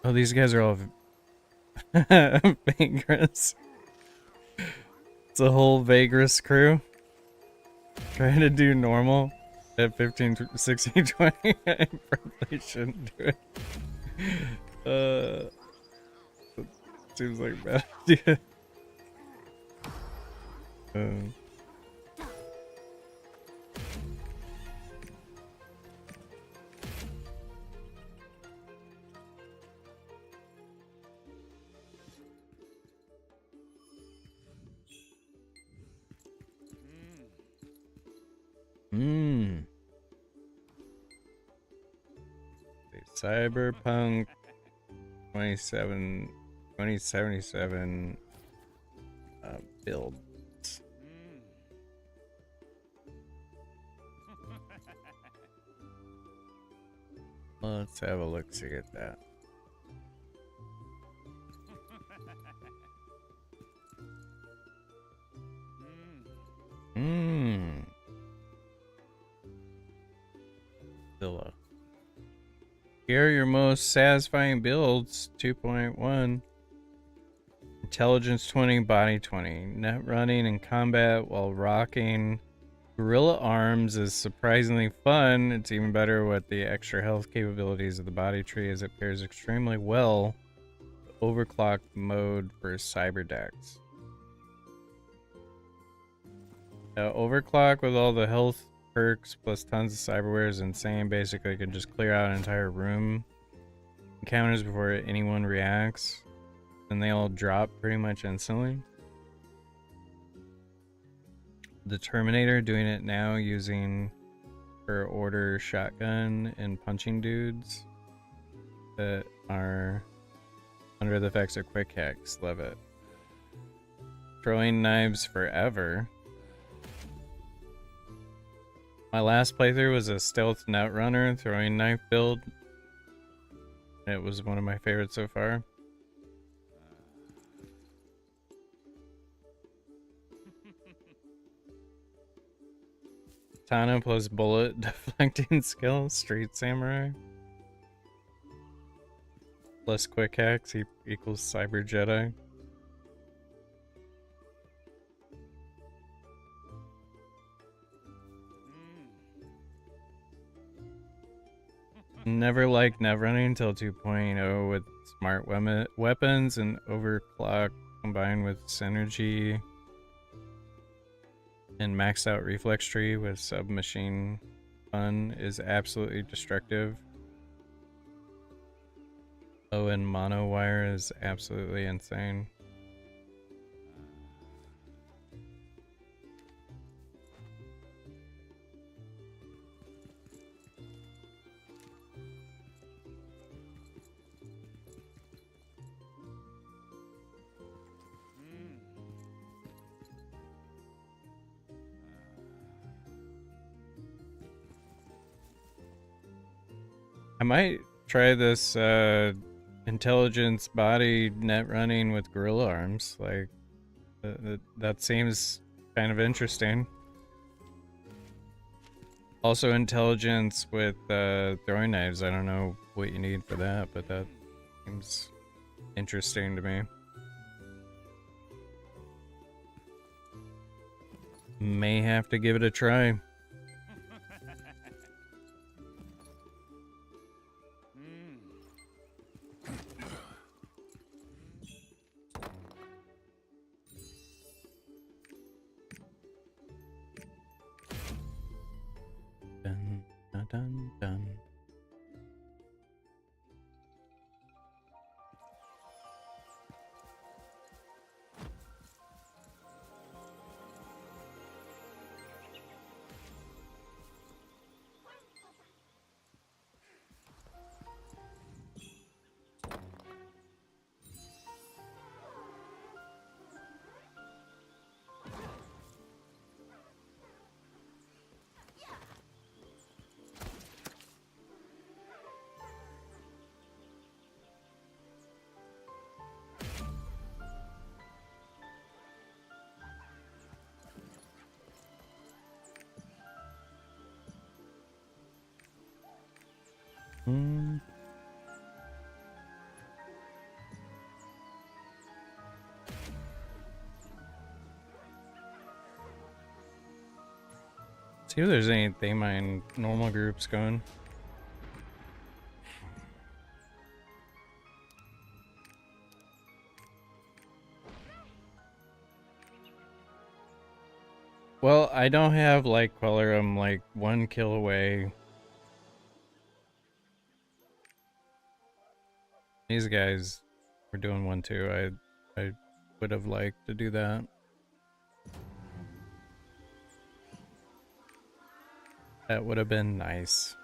Oh, these guys are all Vagrants. It's a whole Vagrant crew trying to do normal at 15, 16, 20. I probably shouldn't do it. Seems like a bad idea. Cyberpunk 2077 build. Let's have a look see at that. Villa. Here are your most satisfying builds. 2.1. Intelligence 20, body 20. Net running and combat while rocking. Gorilla arms is surprisingly fun. It's even better with the extra health capabilities of the body tree as it pairs extremely well with overclocked mode for cyber decks. Overclock with all the health perks plus tons of cyberware is insane. Basically, you can just clear out an entire room encounters before anyone reacts, and they all drop pretty much instantly. The Terminator doing it now using her order shotgun and punching dudes that are under the effects of quick hacks. Love it. Throwing knives forever. My last playthrough was a stealth netrunner throwing knife build. It was one of my favorites so far. Katana plus bullet deflecting skill, street samurai. Plus quick hacks equals cyber Jedi. Never liked net running until 2.0 with smart weapons and overclock combined with synergy and maxed out reflex tree with submachine fun is absolutely destructive. Oh, and mono wire is absolutely insane. I might try this intelligence body net running with gorilla arms. Like, that seems kind of interesting. Also, intelligence with throwing knives. I don't know what you need for that, but that seems interesting to me. May have to give it a try. Dun, dun, dun, dun. See if there's anything my normal groups going. Well, I don't have like Queller. I'm like 1 kill away. These guys were doing 1 too. I would have liked to do that. That would have been nice.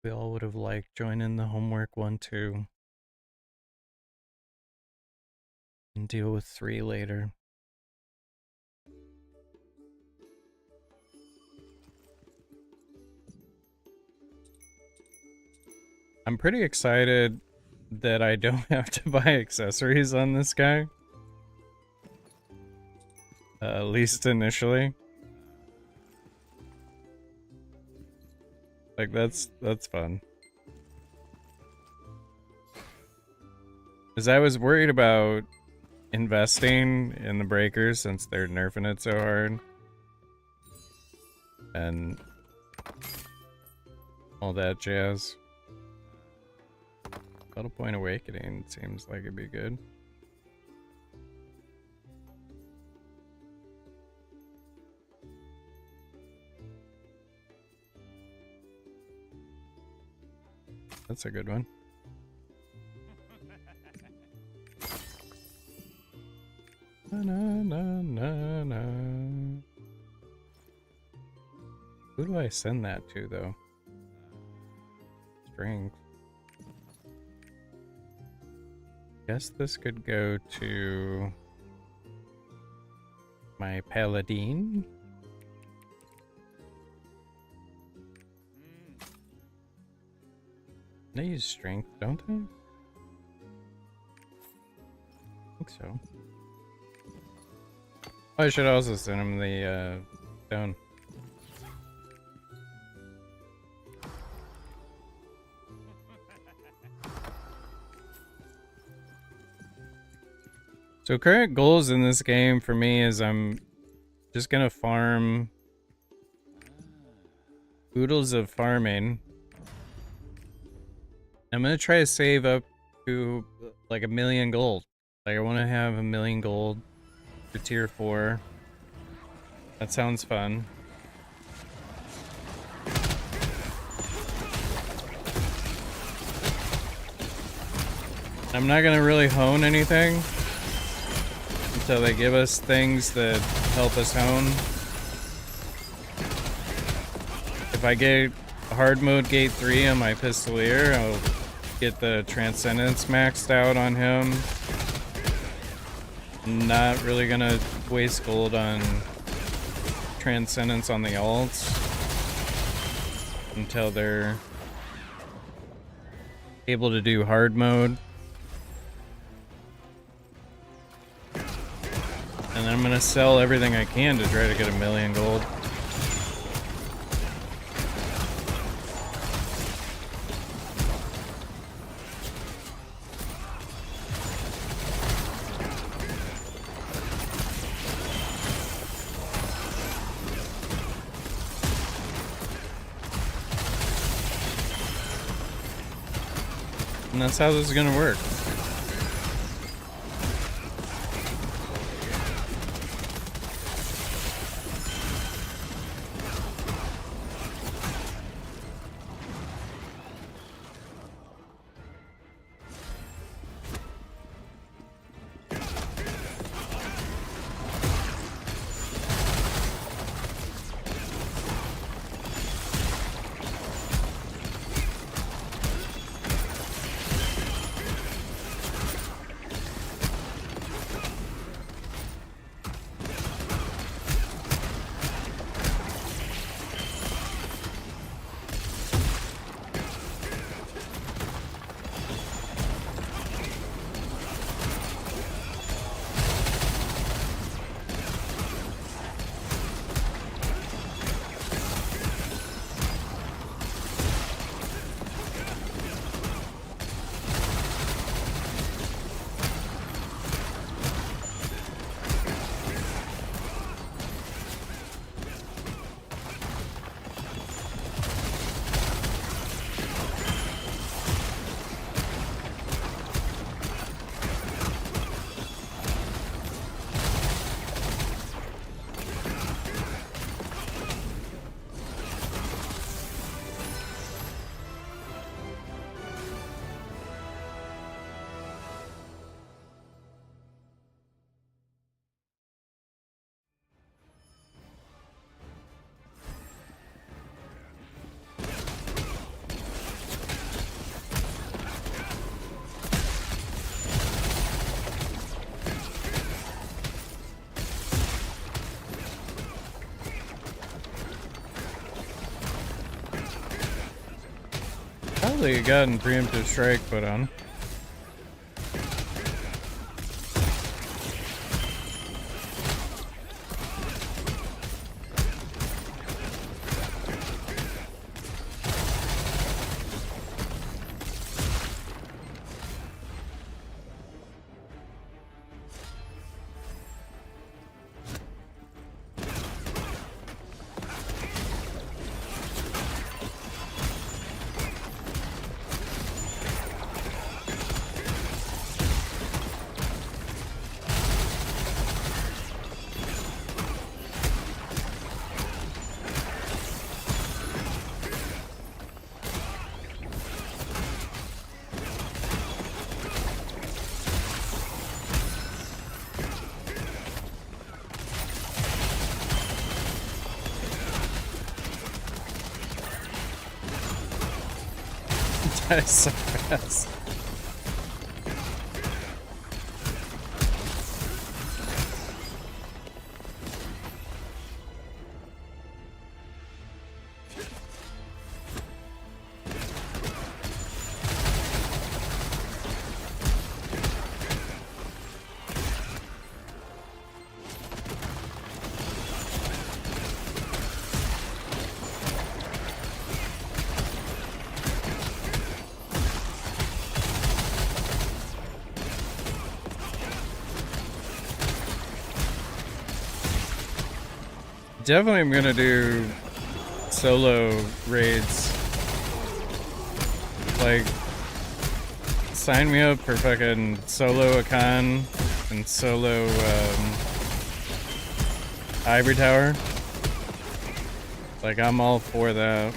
We all would have liked joining the homework 1 too. And deal with 3 later. I'm pretty excited that I don't have to buy accessories on this guy. At least initially. Like that's fun. Cause I was worried about investing in the breakers since they're nerfing it so hard. And all that jazz. Battle Point Awakening seems like it'd be good. That's a good one. Na, na, na, na. Who do I send that to, though? Strength. Guess this could go to my paladin. They use strength, don't they? I think so. I should also send him the stone. So current goals in this game for me is I'm just gonna farm oodles of farming. I'm gonna try to save up to like 1,000,000 gold. Like I want to have 1,000,000 gold for tier 4. That sounds fun. I'm not gonna really hone anything until they give us things that help us hone. If I get hard mode gate 3 on my pistolier, I'll get the transcendence maxed out on him. I'm not really gonna waste gold on transcendence on the alts until they're able to do hard mode. And I'm gonna sell everything I can to try to get 1,000,000 gold. And that's how this is gonna work. Probably gotten preemptive strike put on. That is so fast. definitely am gonna do solo raids. Like, sign me up for fucking solo Akan and solo Ivory Tower. Like, I'm all for that.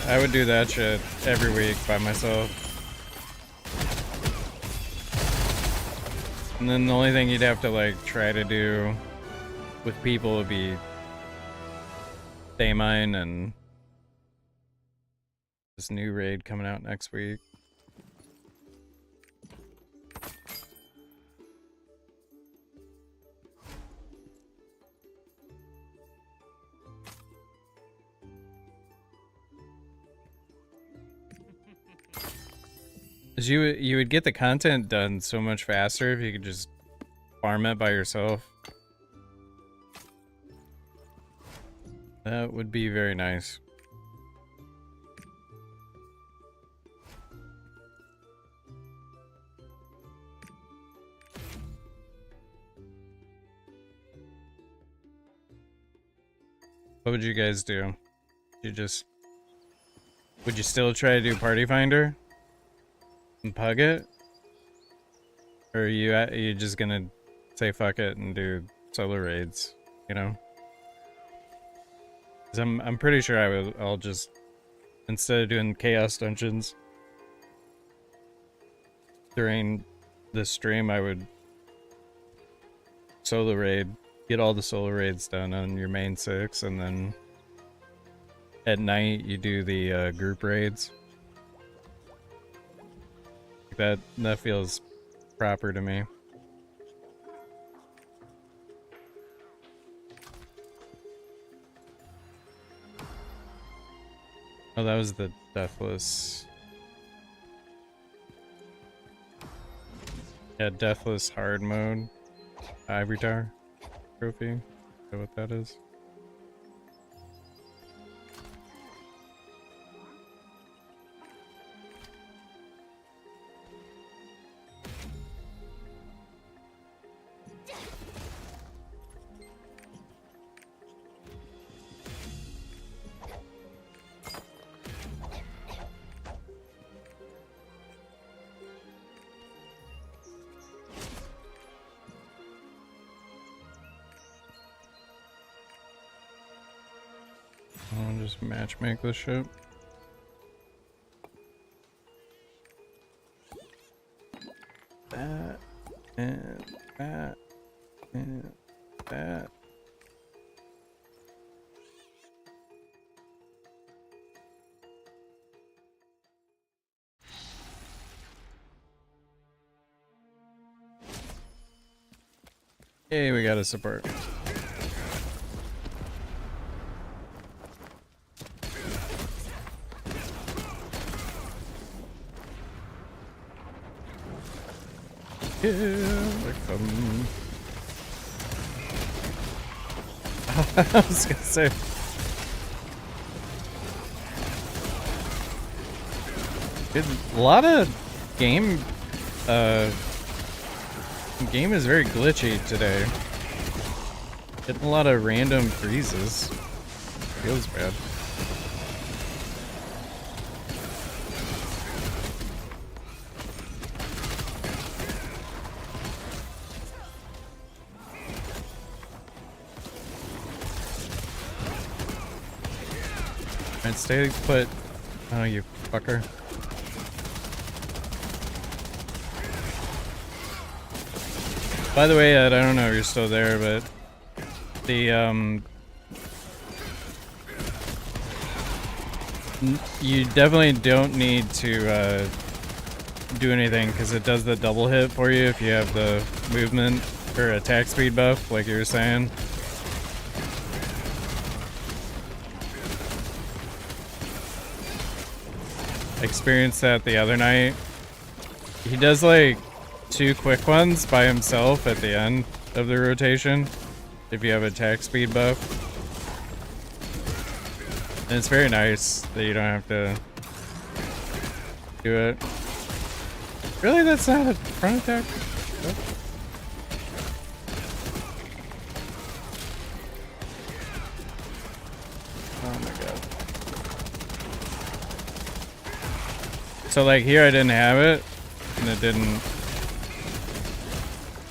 I would do that shit every week by myself. And then the only thing you'd have to like try to do with people would be Daemine and this new raid coming out next week. You would get the content done so much faster if you could just farm it by yourself. That would be very nice. What would you guys do? Would you still try to do Party Finder? And pug it? Or are you just gonna say fuck it and do solo raids, you know? 'Cause I'm pretty sure I'll just, instead of doing chaos dungeons during the stream, I would solo raid, get all the solo raids done on your main 6, and then at night you do the group raids. That feels proper to me. Oh, that was the Deathless. Yeah, Deathless hard mode. Ivory Tower trophy. Is that what that is? I'll just matchmake this shit. That and that and that. Hey, we got a support. Here they come. I was gonna say. A lot of game is very glitchy today. Getting a lot of random freezes. Feels bad. Alright, stay put. Oh, you fucker. By the way, Ed, I don't know if you're still there, but the you definitely don't need to do anything because it does the double hit for you if you have the movement or attack speed buff, like you were saying. Experienced that the other night. He does like 2 quick ones by himself at the end of the rotation if you have attack speed buff. And it's very nice that you don't have to Do it. Really? That's not a front attack? What? Oh my god. So like here I didn't have it, and it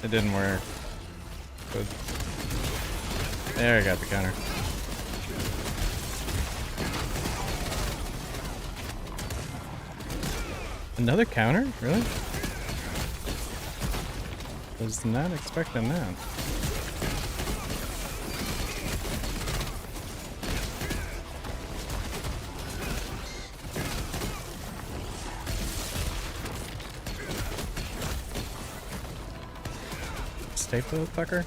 didn't work. But there I got the counter. Another counter? Really? Was not expecting that. Staple fucker?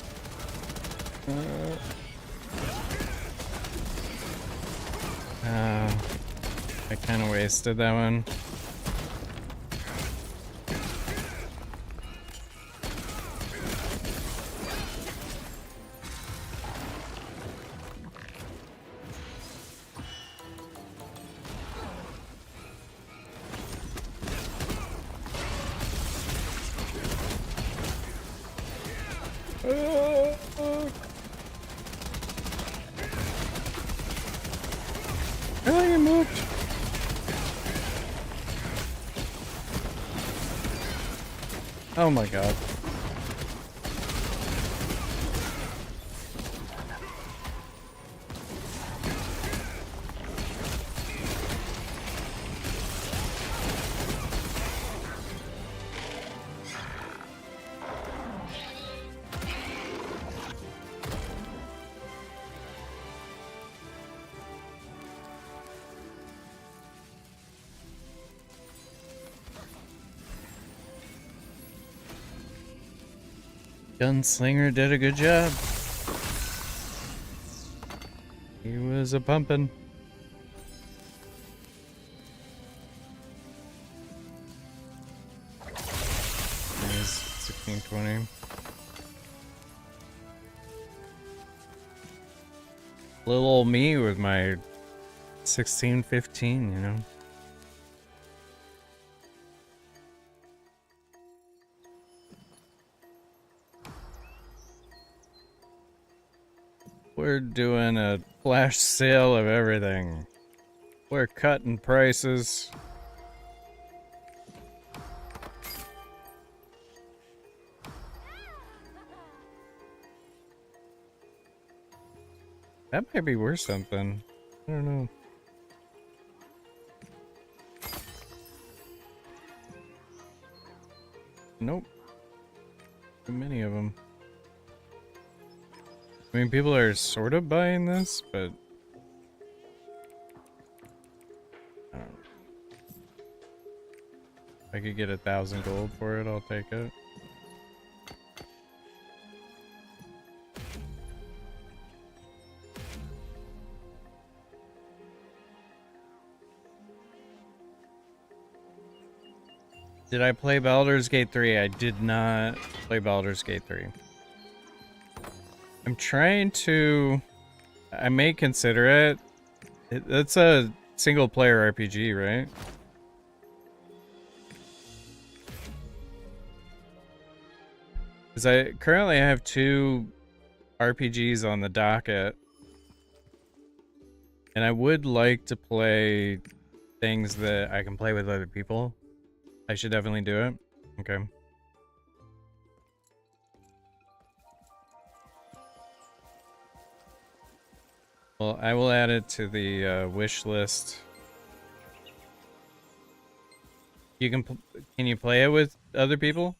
I kind of wasted that one. Really, you moved? Oh my god. Gunslinger did a good job. He was a pumpin'. There's 1620. Little old me with my 1615, you know. We're doing a flash sale of everything. We're cutting prices. That might be worth something. I don't know. Nope. Too many of them. I mean, people are sort of buying this, but I don't know. If I could get 1,000 gold for it, I'll take it. Did I play Baldur's Gate 3? I did not play Baldur's Gate 3. I'm trying to... I may consider it. It's a single-player RPG, right? Because I currently have 2 RPGs on the docket. And I would like to play things that I can play with other people. I should definitely do it. Okay. Well, I will add it to the wish list. You can you play it with other people?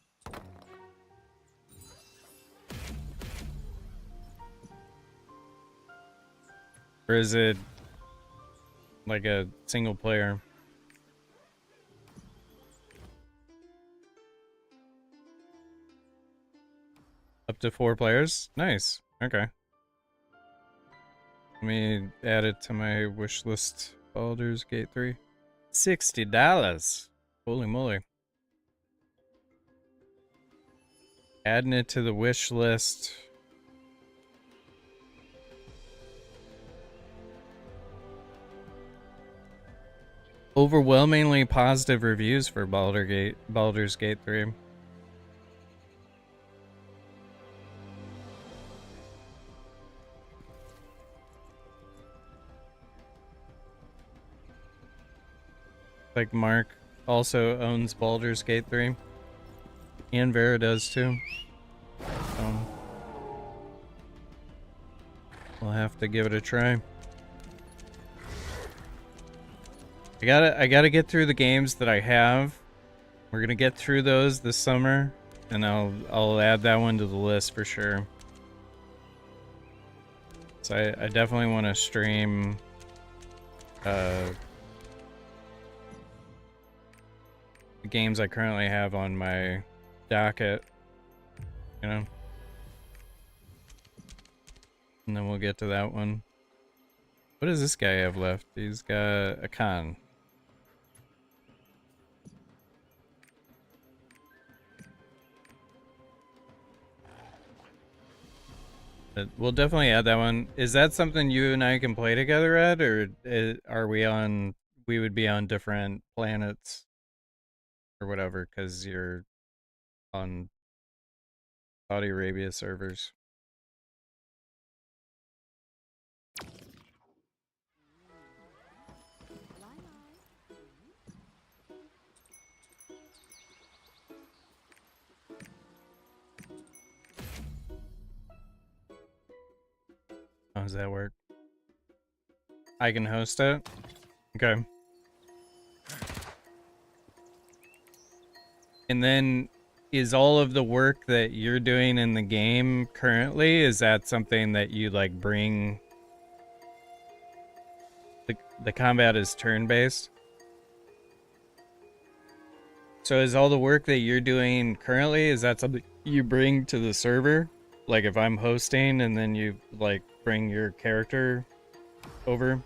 Or is it like a single player? Up to 4 players? Nice. Okay. Let me add it to my wish list. Baldur's Gate 3. $60. Holy moly. Adding it to the wish list. overwhelmingly positive reviews for Baldur's Gate 3. Like Mark also owns Baldur's Gate 3. And Vera does too. So we'll have to give it a try. I gotta get through the games that I have. We're gonna get through those this summer, and I'll add that one to the list for sure. So I definitely want to stream the games I currently have on my docket, you know, and then we'll get to that one. What does this guy have left? He's got a con. But we'll definitely add that one. Is that something you and I can play together, Ed, or are we on? We would be on different planets or whatever, because you're on Saudi Arabia servers. How does that work? I can host it? Okay. And then is all of the work that you're doing in the game currently, is that something that you like bring? The combat is turn-based? So is all the work that you're doing currently, is that something you bring to the server? Like if I'm hosting and then you like bring your character over?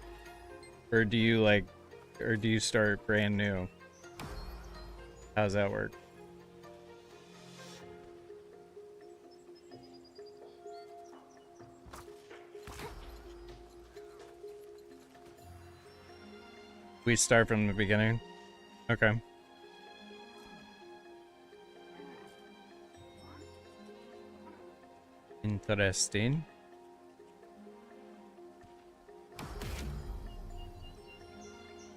Or do you start brand new? How's that work? We start from the beginning? Okay. Interesting.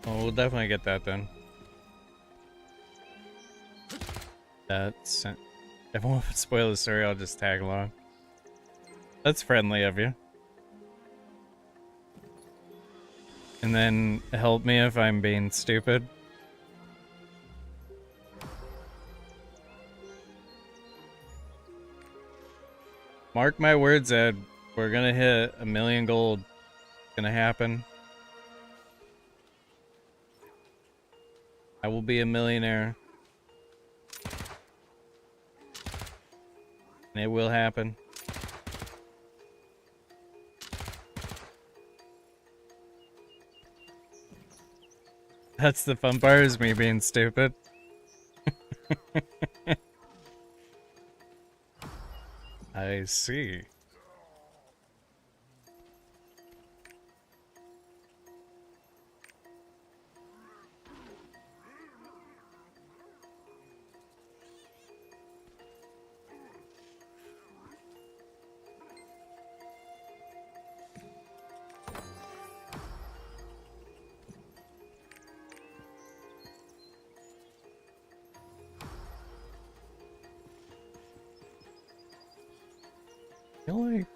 Well, we'll definitely get that then. That's... If I won't spoil the story, I'll just tag along. That's friendly of you. And then help me if I'm being stupid. Mark my words, Ed. We're gonna hit 1,000,000 gold. It's gonna happen. I will be a millionaire. And it will happen. That's the fun part, is me being stupid. I see. I feel like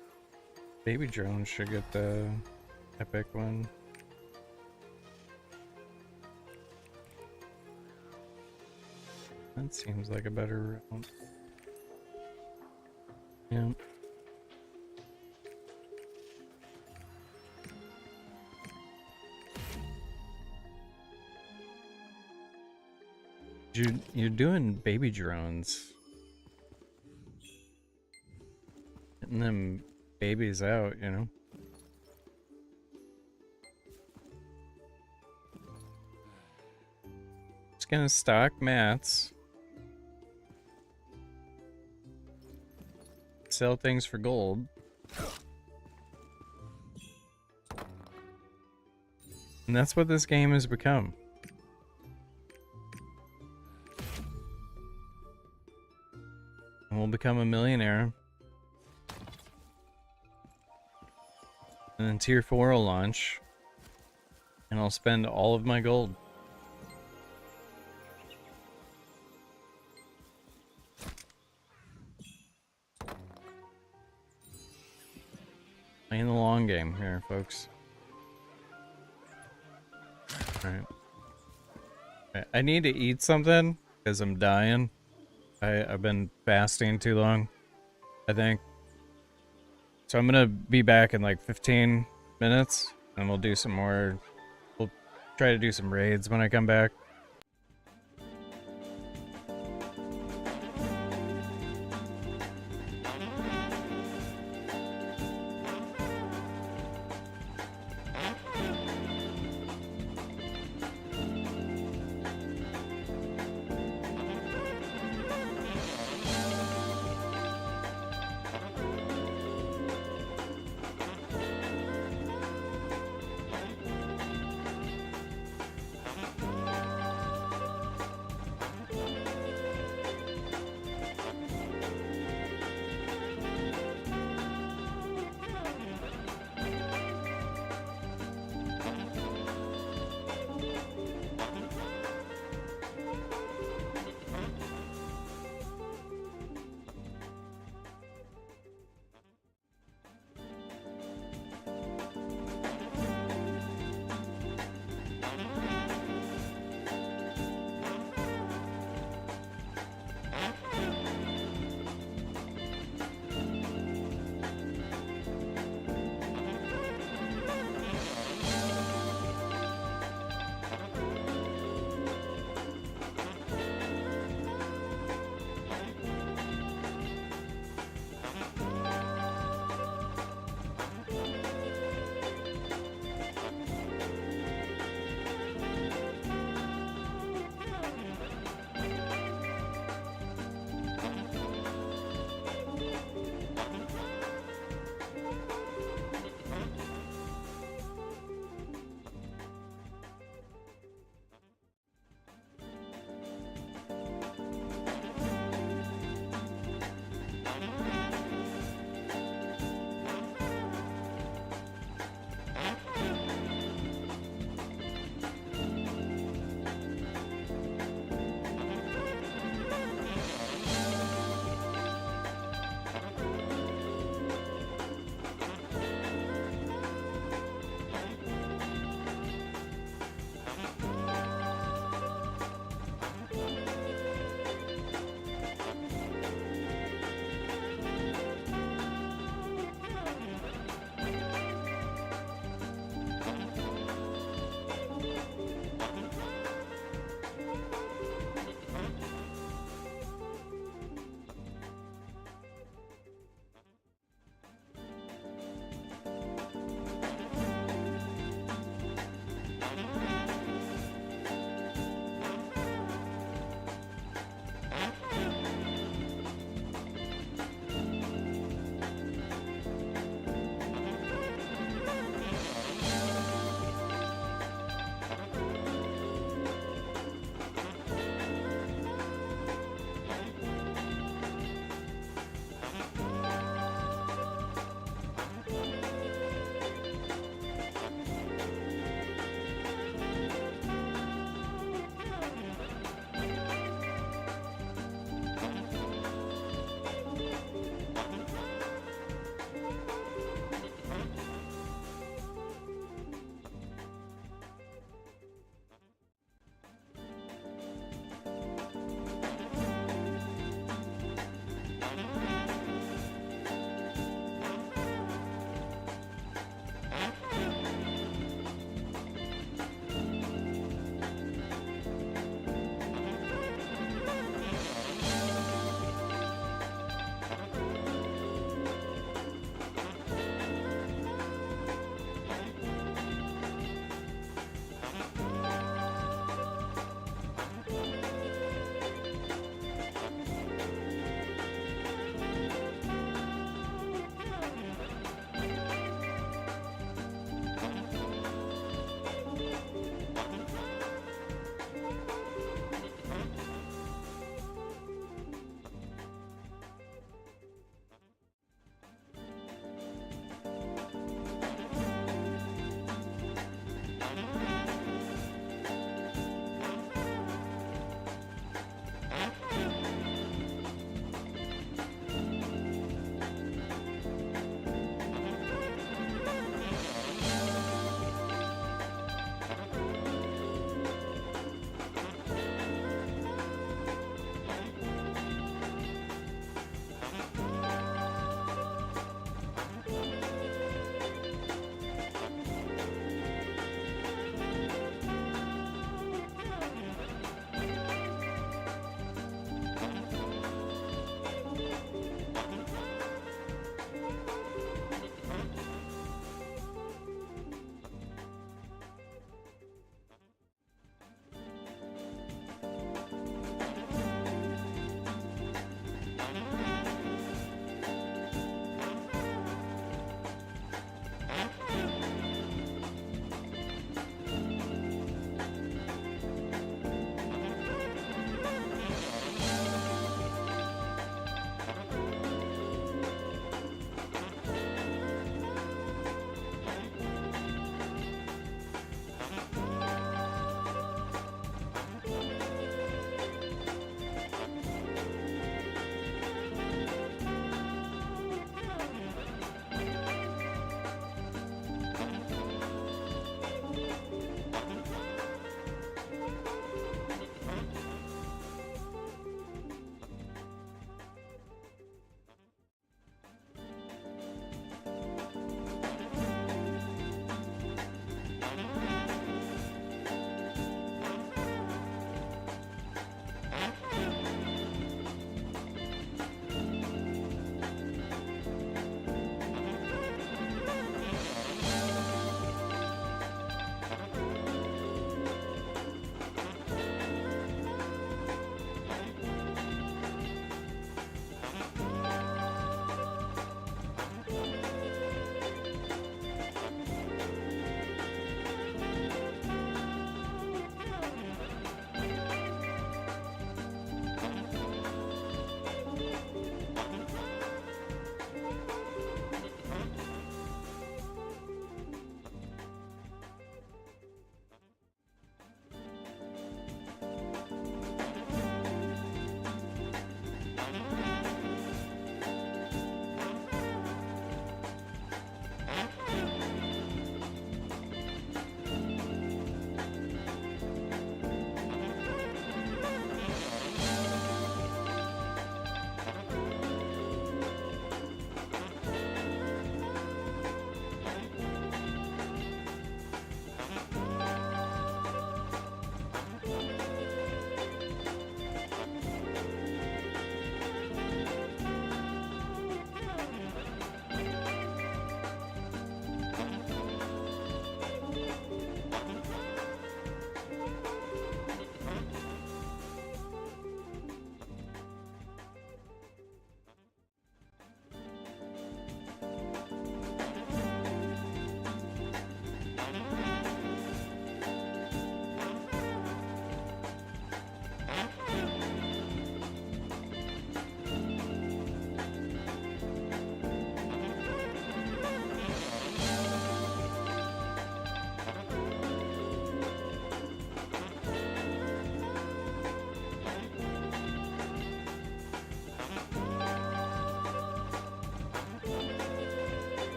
Baby Drone should get the epic one. That seems like a better route. Yeah. You're doing baby drones. Getting them babies out, you know? Just gonna stock mats. Sell things for gold. And that's what this game has become. And we'll become a millionaire. And then tier 4 will launch. And I'll spend all of my gold. Playing the long game here, folks. Alright. I need to eat something because I'm dying. I've been fasting too long, I think. So I'm gonna be back in like 15 minutes and we'll do some more. We'll try to do some raids when I come back.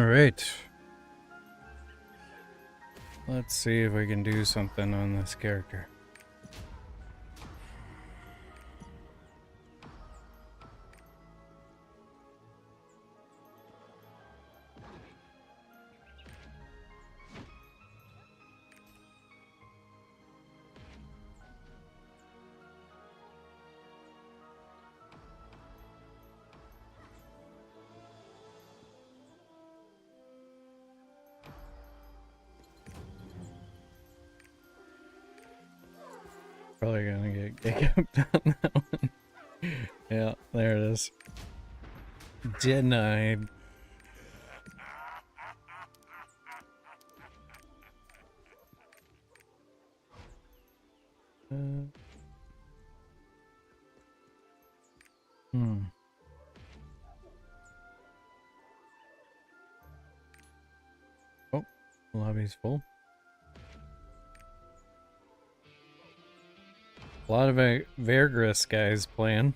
All right. Let's see if we can do something on this character. Probably gonna get kicked on that one. Yeah, there it is. Denied. Hmm. Oh, the lobby's full. A lot of Vergris guys playing.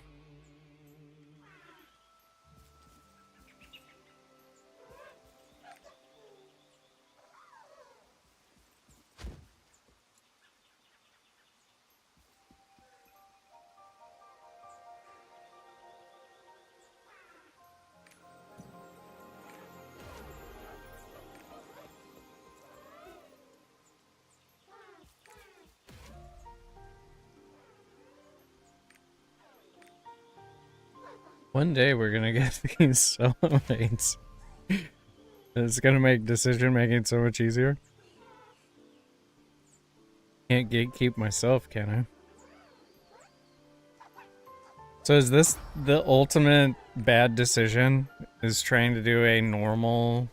One day we're gonna get these solo mates. It's gonna make decision making so much easier. Can't gatekeep myself, can I? So is this the ultimate bad decision? Is trying to do a normal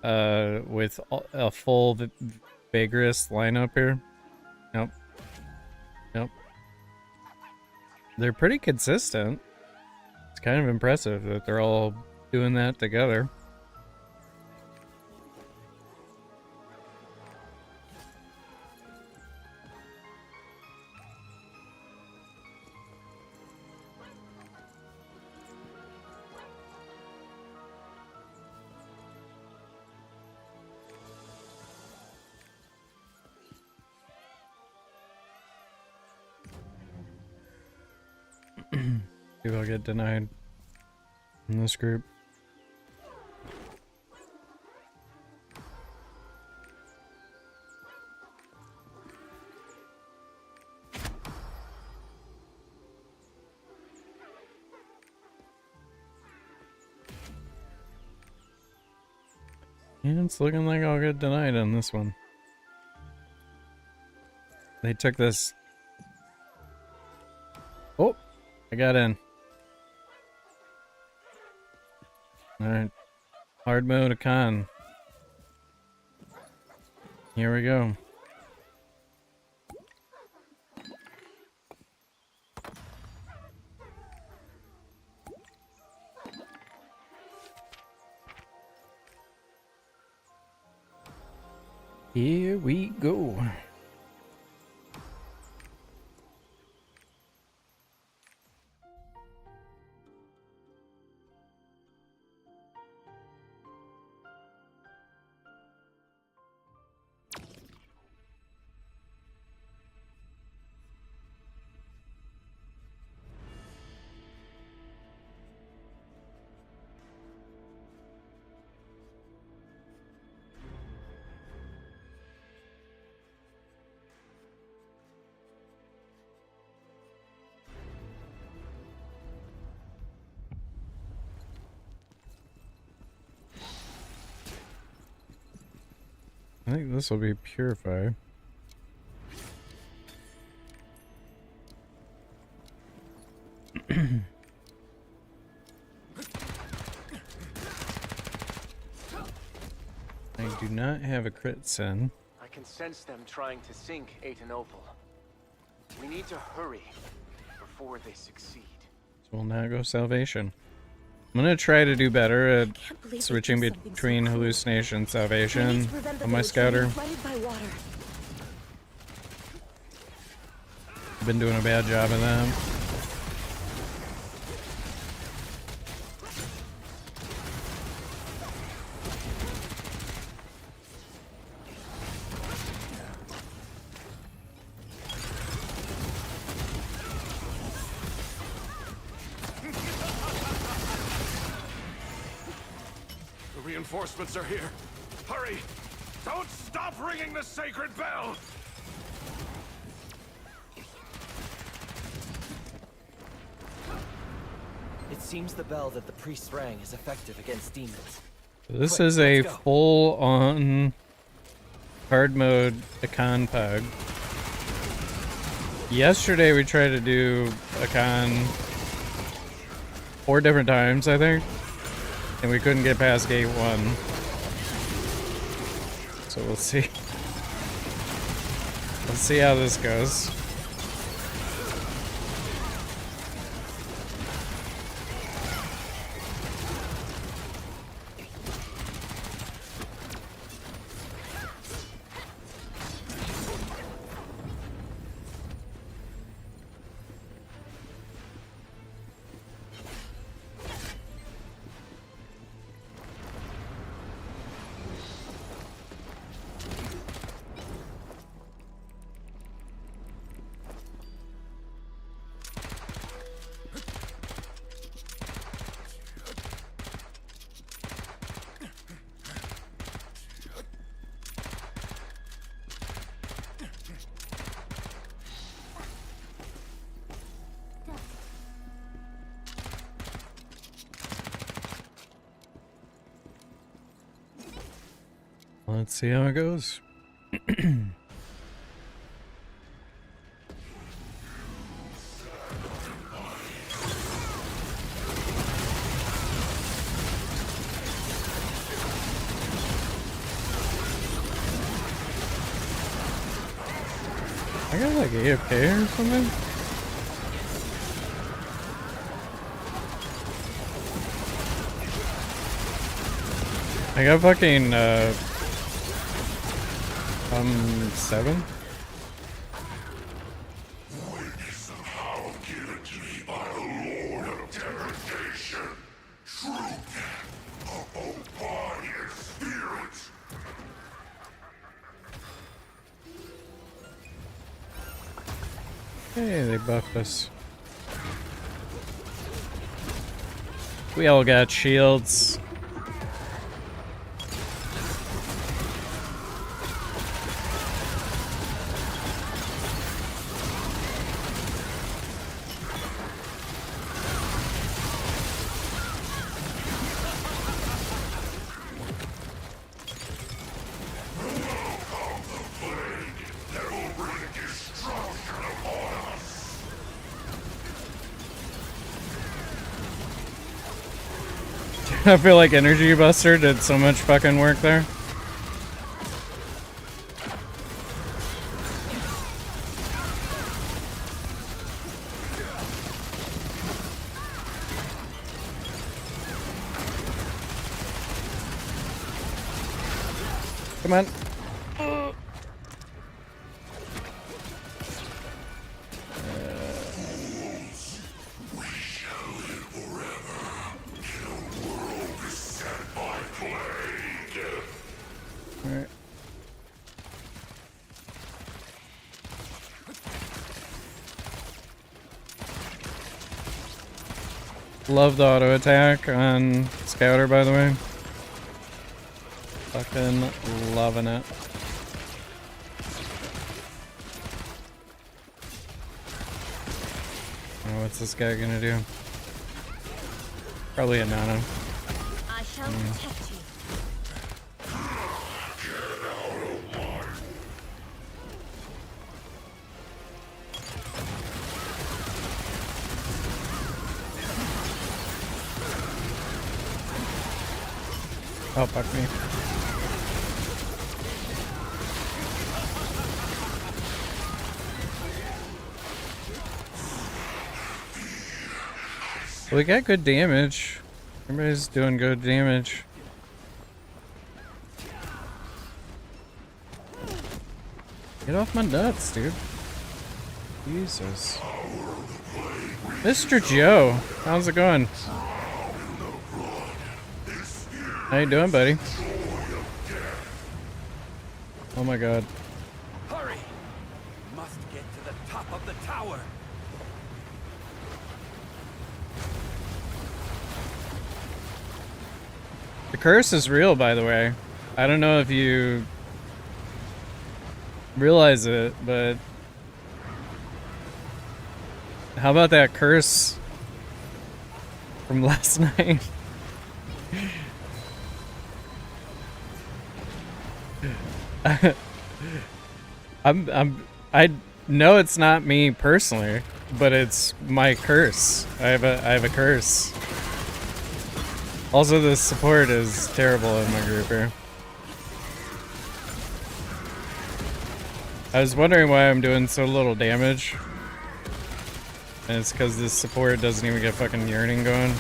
with a full vigorous lineup here? Nope. Nope. They're pretty consistent. It's kind of impressive that they're all doing that together. Maybe I'll get denied in this group. Yeah, it's looking like I'll get denied on this one. They took this. Oh, I got in. Alright. Hard mode con. Here we go. Here we go. I think this will be Purify. I do not have a crit sin. I can sense them trying to sink Aetinople. We need to hurry before they succeed. So we'll now go Salvation. I'm gonna try to do better at switching between Hallucination and Salvation on my Scouter. I've been doing a bad job of that. Reinforcements are here. Hurry! Don't stop ringing the sacred bell! It seems the bell that the priest rang is effective against demons. This Quick, is a let's go. full-on hard mode Akan pug. Yesterday we tried to do Akan 4 different times, I think, and we couldn't get past gate 1. So we'll see. Let's see how this goes. Let's see how it goes. I got like AFK or something? I got fucking 7? Hey, they buffed us. We all got shields. I feel like Energy Buster did so much fucking work there. Come on. Alright. Love the auto attack on Scouter, by the way. Fucking loving it. Oh, what's this guy gonna do? Probably a nano. I shall protect you. Oh, fuck me. We got good damage. Everybody's doing good damage. Get off my nuts, dude. Jesus. Mr. Joe, how's it going? How you doing, buddy? Oh my god. Hurry! Must get to the top of the tower. The curse is real, by the way. I don't know if you realize it, but how about that curse from last night? I know it's not me personally, but it's my curse. I have a curse. Also, the support is terrible in my group here. I was wondering why I'm doing so little damage. And it's because this support doesn't even get fucking yearning going.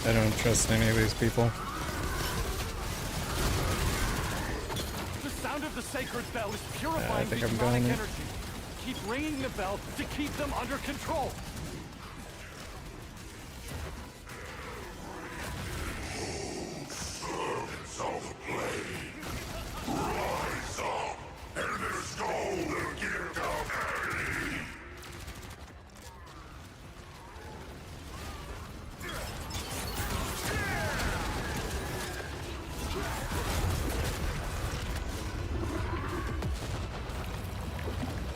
I don't trust any of these people. The sound of the sacred bell is I purifying think the I'm demonic going. energy. Keep ringing the bell to keep them under control.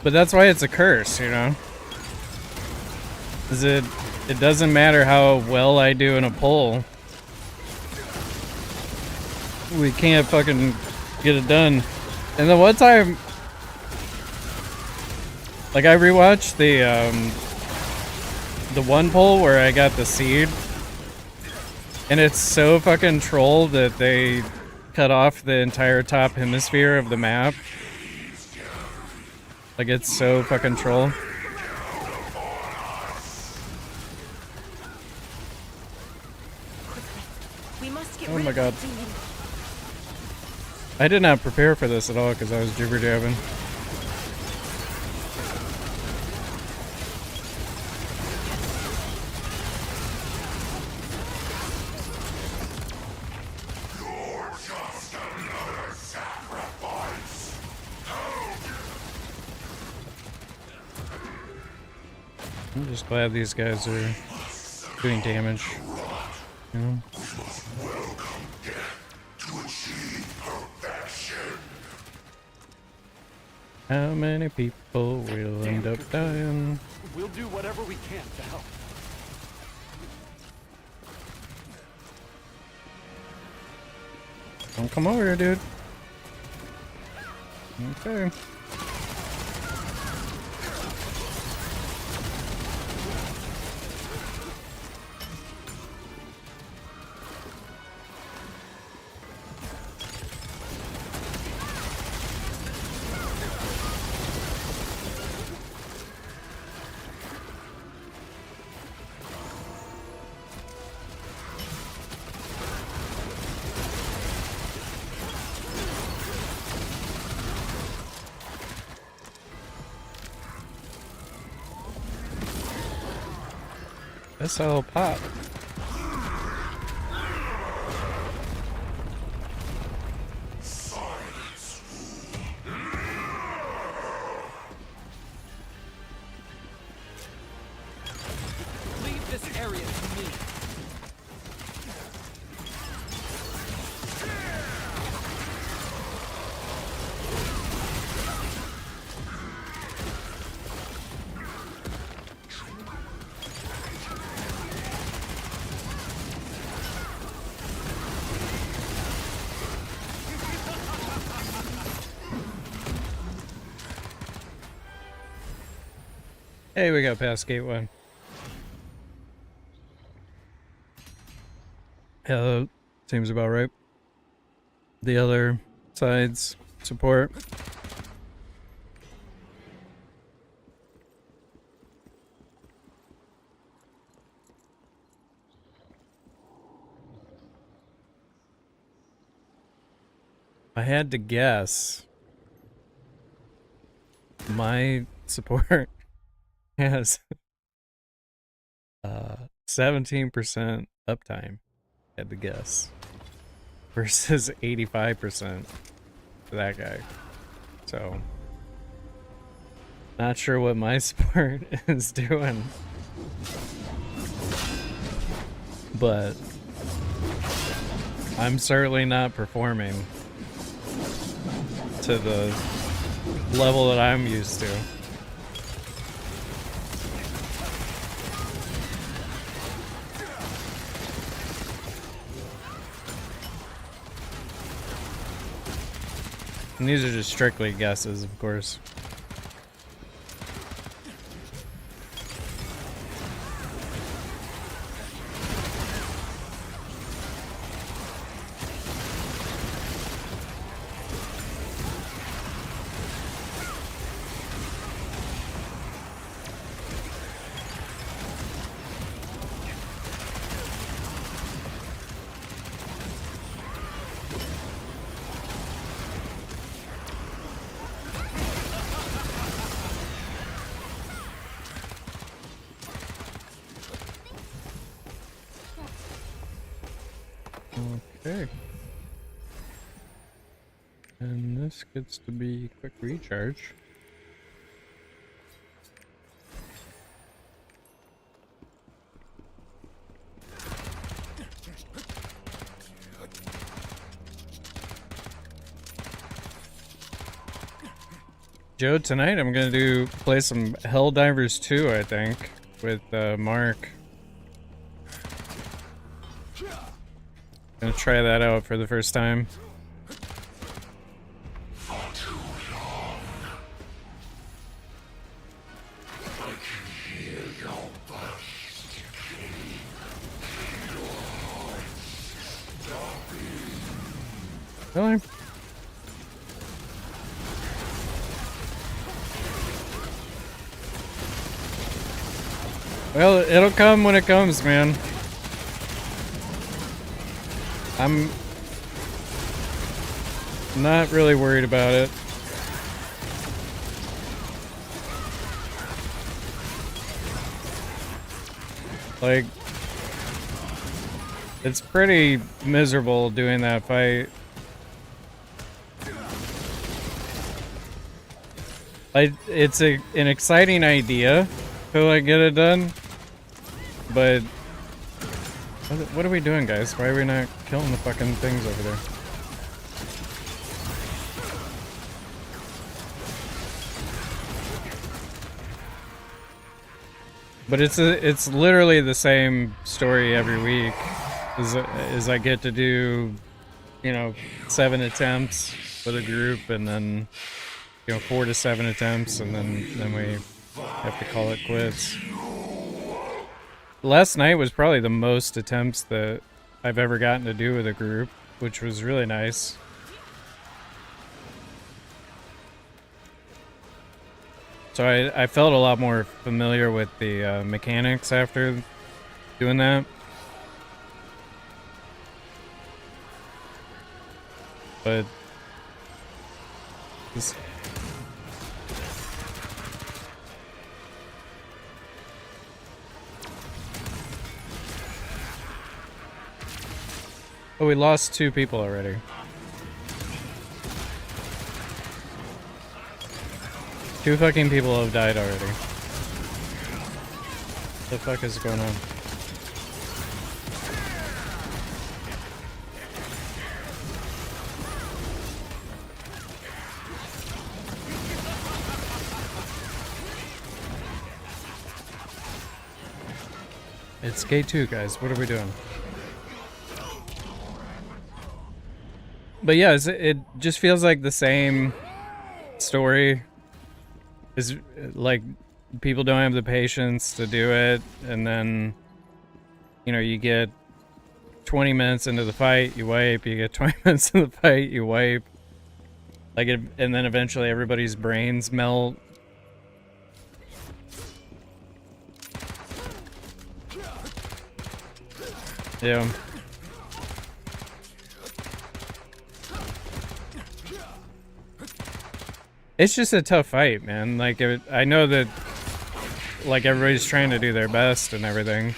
But that's why it's a curse, you know? Is it doesn't matter how well I do in a poll. We can't fucking get it done. And the one time, like, I rewatched the one poll where I got the seed, and it's so fucking troll that they cut off the entire top hemisphere of the map. Like, it's so fucking troll. We must get Oh rid my of god. that demon. I did not prepare for this at all because I was jibber jabbing. I'm just glad these guys are doing damage. You know? How many people will end up dying? We'll do whatever we can to help. Don't come over here, dude. Okay. SL pop. Leave this area to me. Hey, we got past gate 1. Yeah, seems about right. The other side's support. I had to guess. My support has 17% uptime. Had to guess. Versus 85% for that guy. So, not sure what my support is doing. But I'm certainly not performing to the level that I'm used to. And these are just strictly guesses, of course. Okay. And this gets to be quick recharge. Joe, tonight I'm gonna play some Helldivers 2, I think, with Mark. Gonna try that out for the first time. Really? Well, it'll come when it comes, man. I'm not really worried about it. Like, it's pretty miserable doing that fight. It's an exciting idea to like get it done, but what are we doing, guys? Why are we not killing the fucking things over there? But it's literally the same story every week. Is I get to do, 7 attempts with a group, and then 4 to 7 attempts, and then we have to call it quits. Last night was probably the most attempts that I've ever gotten to do with a group, which was really nice. So I felt a lot more familiar with the mechanics after doing that. But this... Oh, we lost 2 people already. Two fucking people have died already. What the fuck is going on? It's K2, guys. What are we doing? But yeah, it just feels like the same story. Is like people don't have the patience to do it, and then you get 20 minutes into the fight, you wipe. You get 20 minutes into the fight, you wipe. And then eventually everybody's brains melt. Yeah. It's just a tough fight, man. Like, I know that, like, everybody's trying to do their best and everything,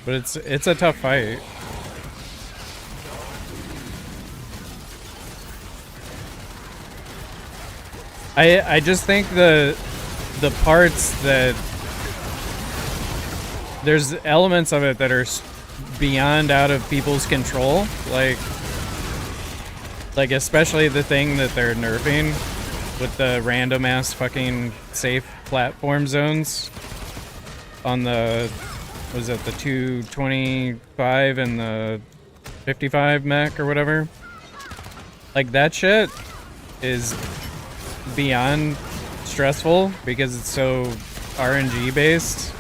but it's a tough fight. I just think the parts that there's elements of it that are beyond out of people's control. Like, Like, especially the thing that they're nerfing with the random ass fucking safe platform zones on the, was it the 225 and the 55 mech or whatever? Like, that shit is beyond stressful because it's so RNG based.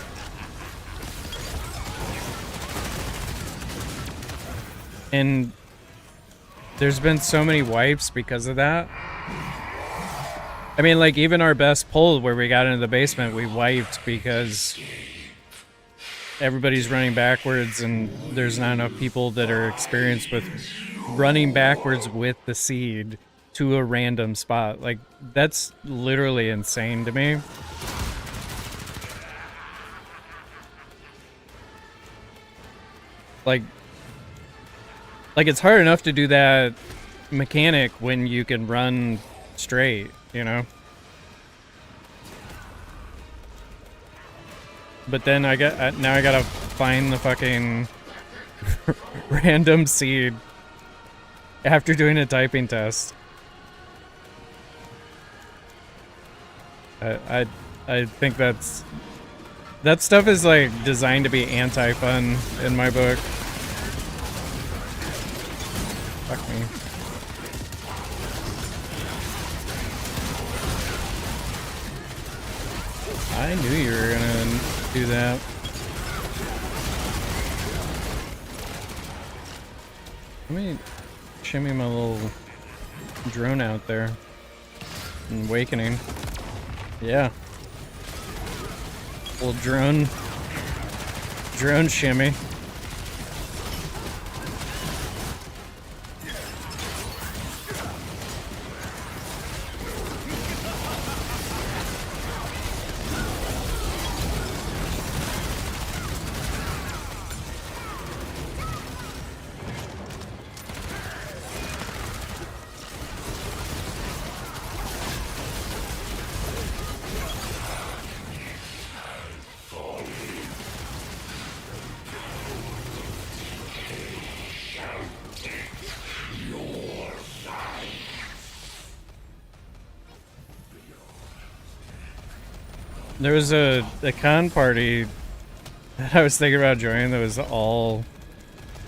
And there's been so many wipes because of that. I mean, like, even our best pull where we got into the basement, we wiped because everybody's running backwards and there's not enough people that are experienced with running backwards with the seed to a random spot. Like, that's literally insane to me. Like it's hard enough to do that mechanic when you can run straight, you know? But then now I gotta find the fucking random seed after doing a typing test. I think that stuff is like designed to be anti-fun in my book. Fuck me. I knew you were gonna do that. Let me shimmy my little drone out there. Awakening. Yeah. Little drone shimmy. There was a con party that I was thinking about joining that was all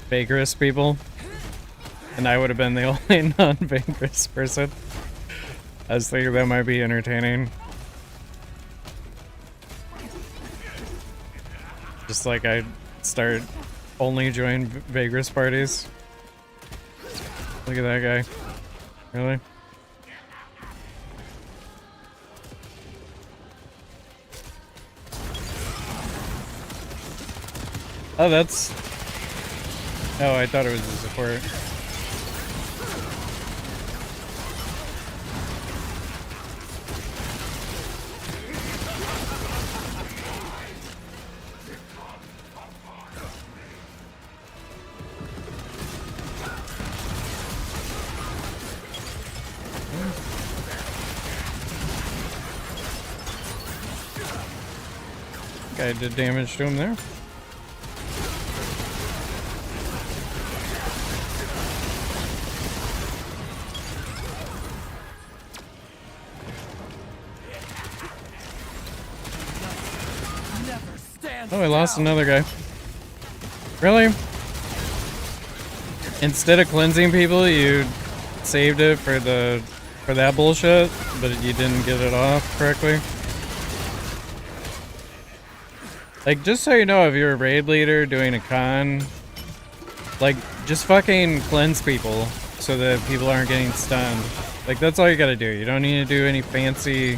Vagress people. And I would have been the only non-Vagress person. I was thinking that might be entertaining. Just like I'd start only join Vagress parties. Look at that guy. Really? Oh, that's... Oh, I thought it was a support. Guy did damage to him there. Oh, I lost another guy. Really? Instead of cleansing people, you saved it for that bullshit, but you didn't get it off correctly. Like, just so you know, if you're a raid leader doing a con, like, just fucking cleanse people so that people aren't getting stunned. Like, that's all you gotta do. You don't need to do any fancy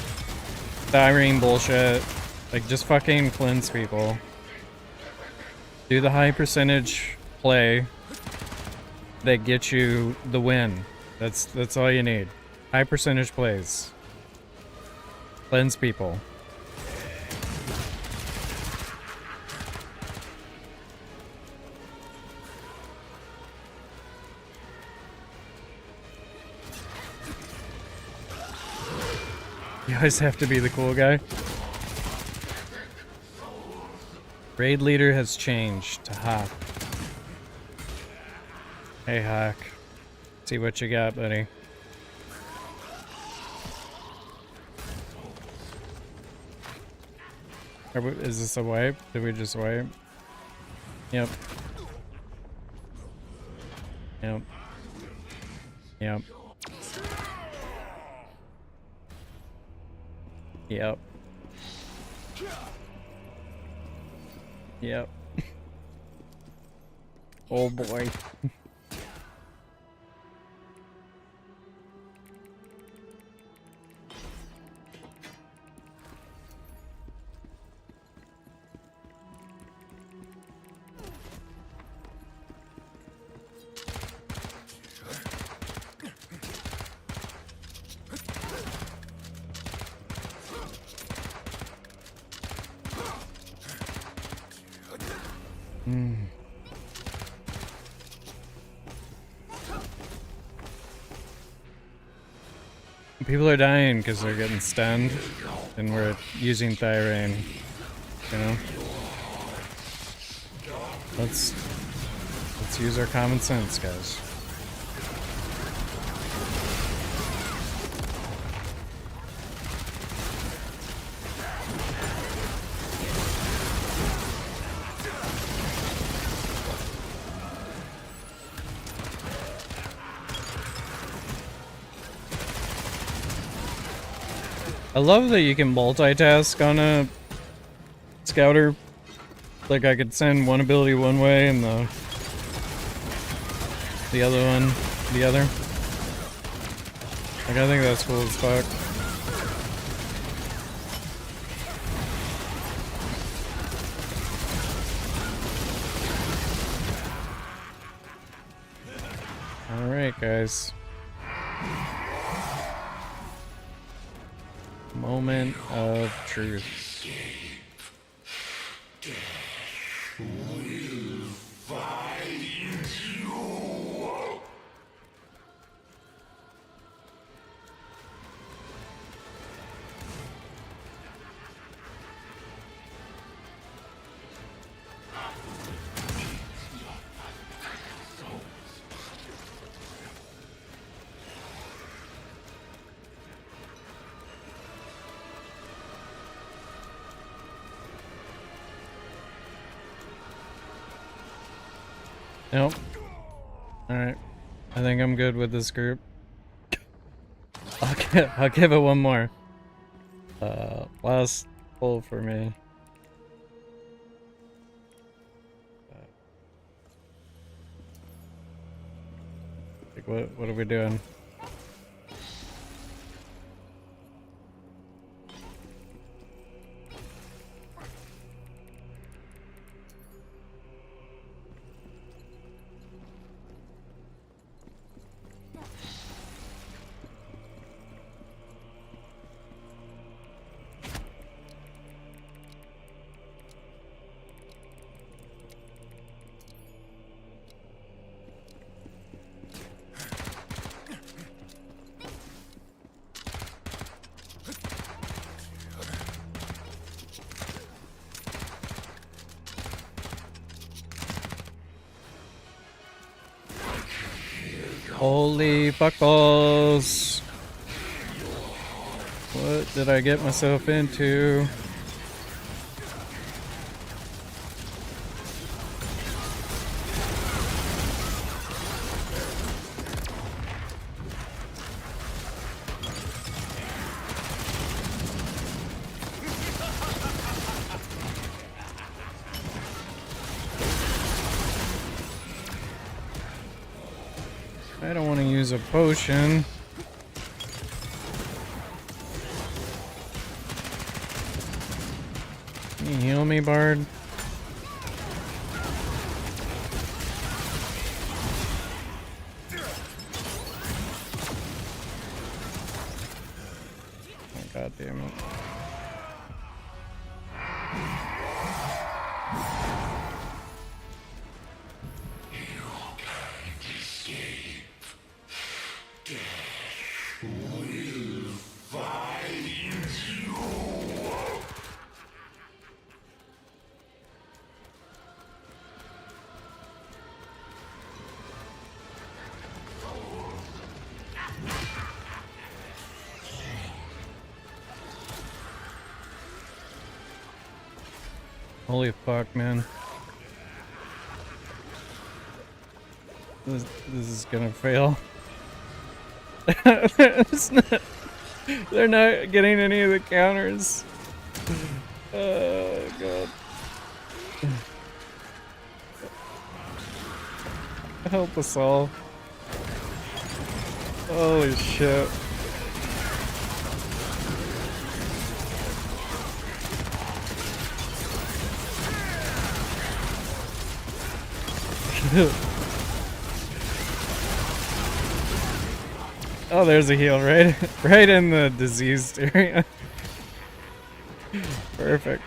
thyrene bullshit. Like, just fucking cleanse people. Do the high percentage play that gets you the win. That's all you need. High percentage plays. Cleanse people. You always have to be the cool guy. Raid leader has changed to Hawk. Hey Hawk. See what you got, buddy. Is this a wipe? Did we just wipe? Yep. Yep. Yep. Yep. Yep. Oh boy. People are dying because they're getting stunned, and we're using Thyrane. You know, let's use our common sense, guys. I love that you can multitask on a scouter. Like I could send one ability one way and the other one the other. Like I think that's cool as fuck. Alright guys. Moment of truth. Nope. Alright. I think I'm good with this group. I'll give it one more. Last pull for me. Like what are we doing? Holy fuckballs! What did I get myself into? I don't want to use a potion. Can you heal me, Bard? Oh, God damn it. Holy fuck, man. This is gonna fail. They're not getting any of the counters. Oh god. Help us all. Holy shit. Oh, there's a heal right in the diseased area. Perfect.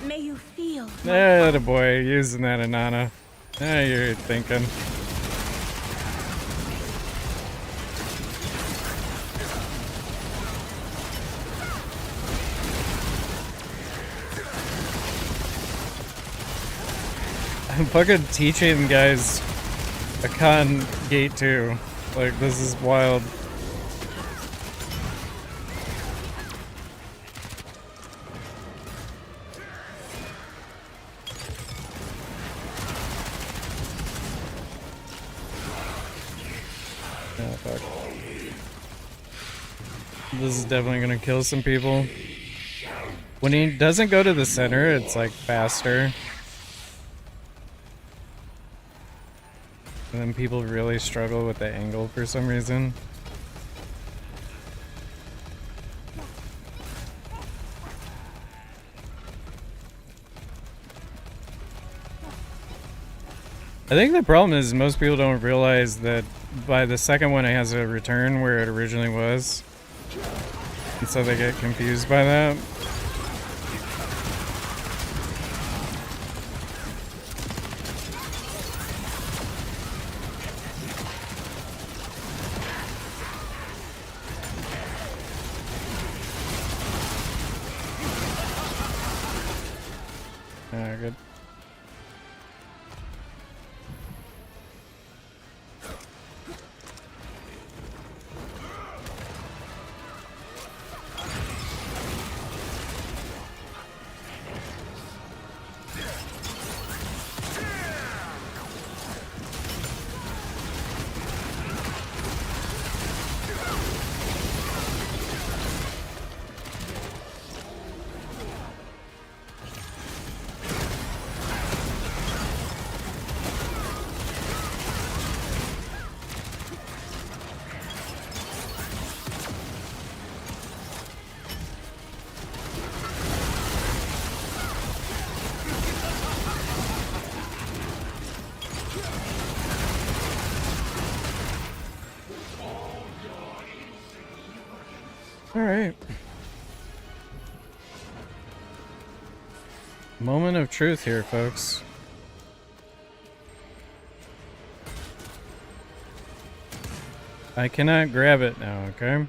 May you feel. That a boy using that Anana. Now you're thinking. I'm fucking teaching guys a con gate too. Like, this is wild. Oh, fuck. This is definitely gonna kill some people. When he doesn't go to the center, it's like faster. And then people really struggle with the angle for some reason. I think the problem is most people don't realize that by the second one it has a return where it originally was. And so they get confused by that. Good. All right. Moment of truth here, folks. I cannot grab it now, okay?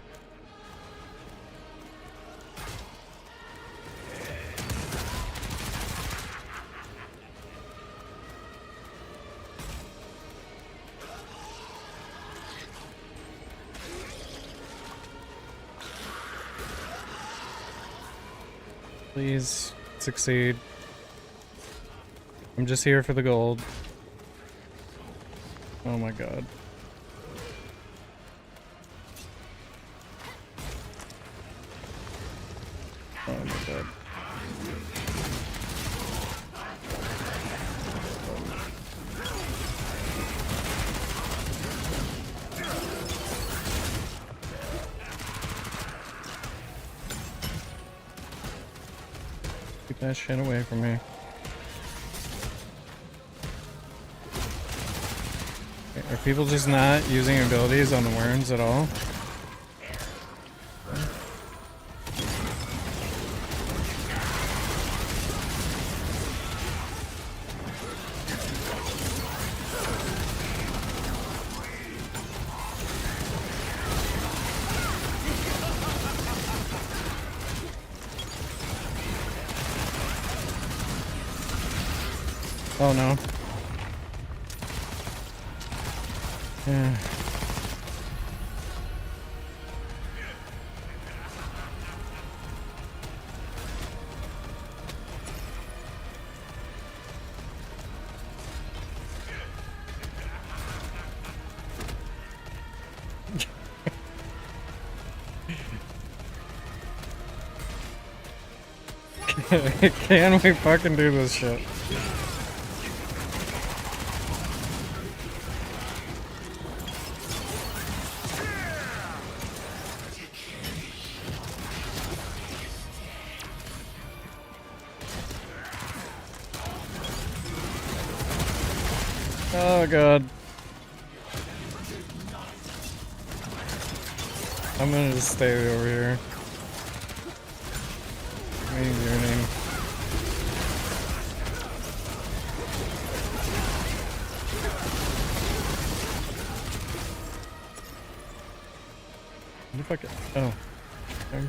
Please succeed. I'm just here for the gold. Oh my god. Oh my god. Keep that shit away from me. Are people just not using abilities on the worms at all? Oh no. Yeah. Can we fucking do this shit? Oh god. I'm gonna just stay over here. Maybe your name. You fucking. Oh. Okay.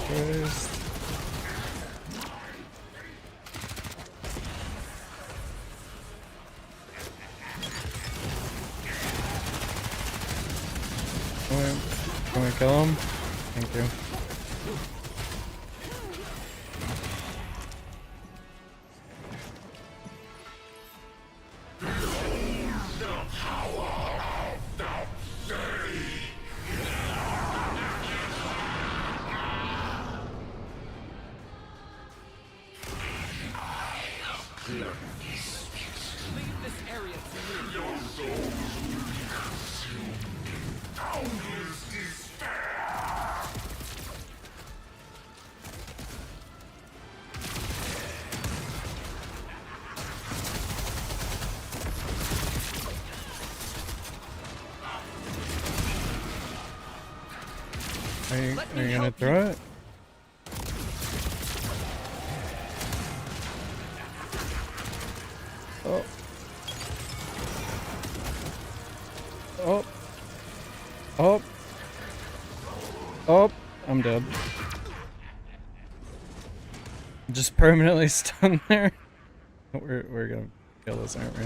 First. Can we kill him? Thank you. Are you gonna throw it? Oh. Oh. Oh. Oh. I'm dead. Just permanently stunned there. We're gonna kill this, aren't we?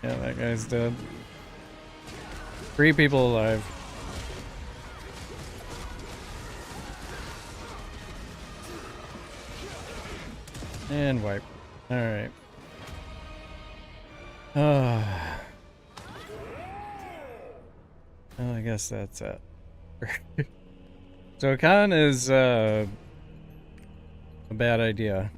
Yeah, that guy's dead. 3 people alive. And wipe. Alright. Well, I guess that's it. So Khan is a bad idea.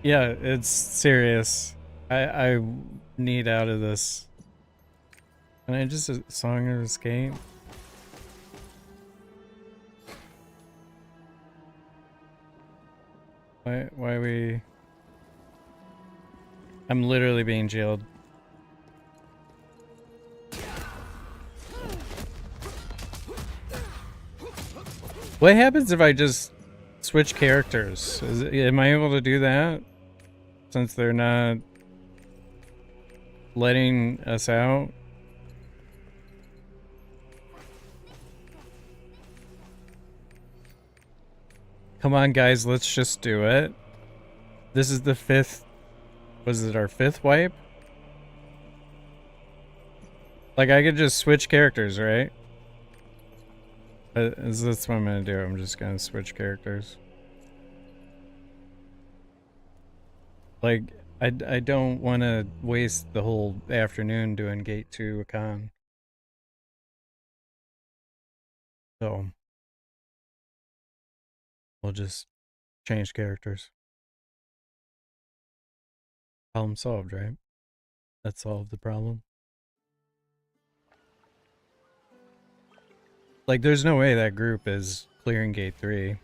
Yeah, it's serious. I need out of this. Can I just song or escape? Why we? I'm literally being jailed. What happens if I just switch characters? Am I able to do that? Since they're not letting us out? Come on, guys, let's just do it. This is the 5th. Was it our 5th wipe? Like, I could just switch characters, right? That's what I'm gonna do. I'm just gonna switch characters. Like, I don't want to waste the whole afternoon doing Gate 2 Akan. So, we'll just change characters. Problem solved, right? That solved the problem. Like, there's no way that group is clearing Gate 3.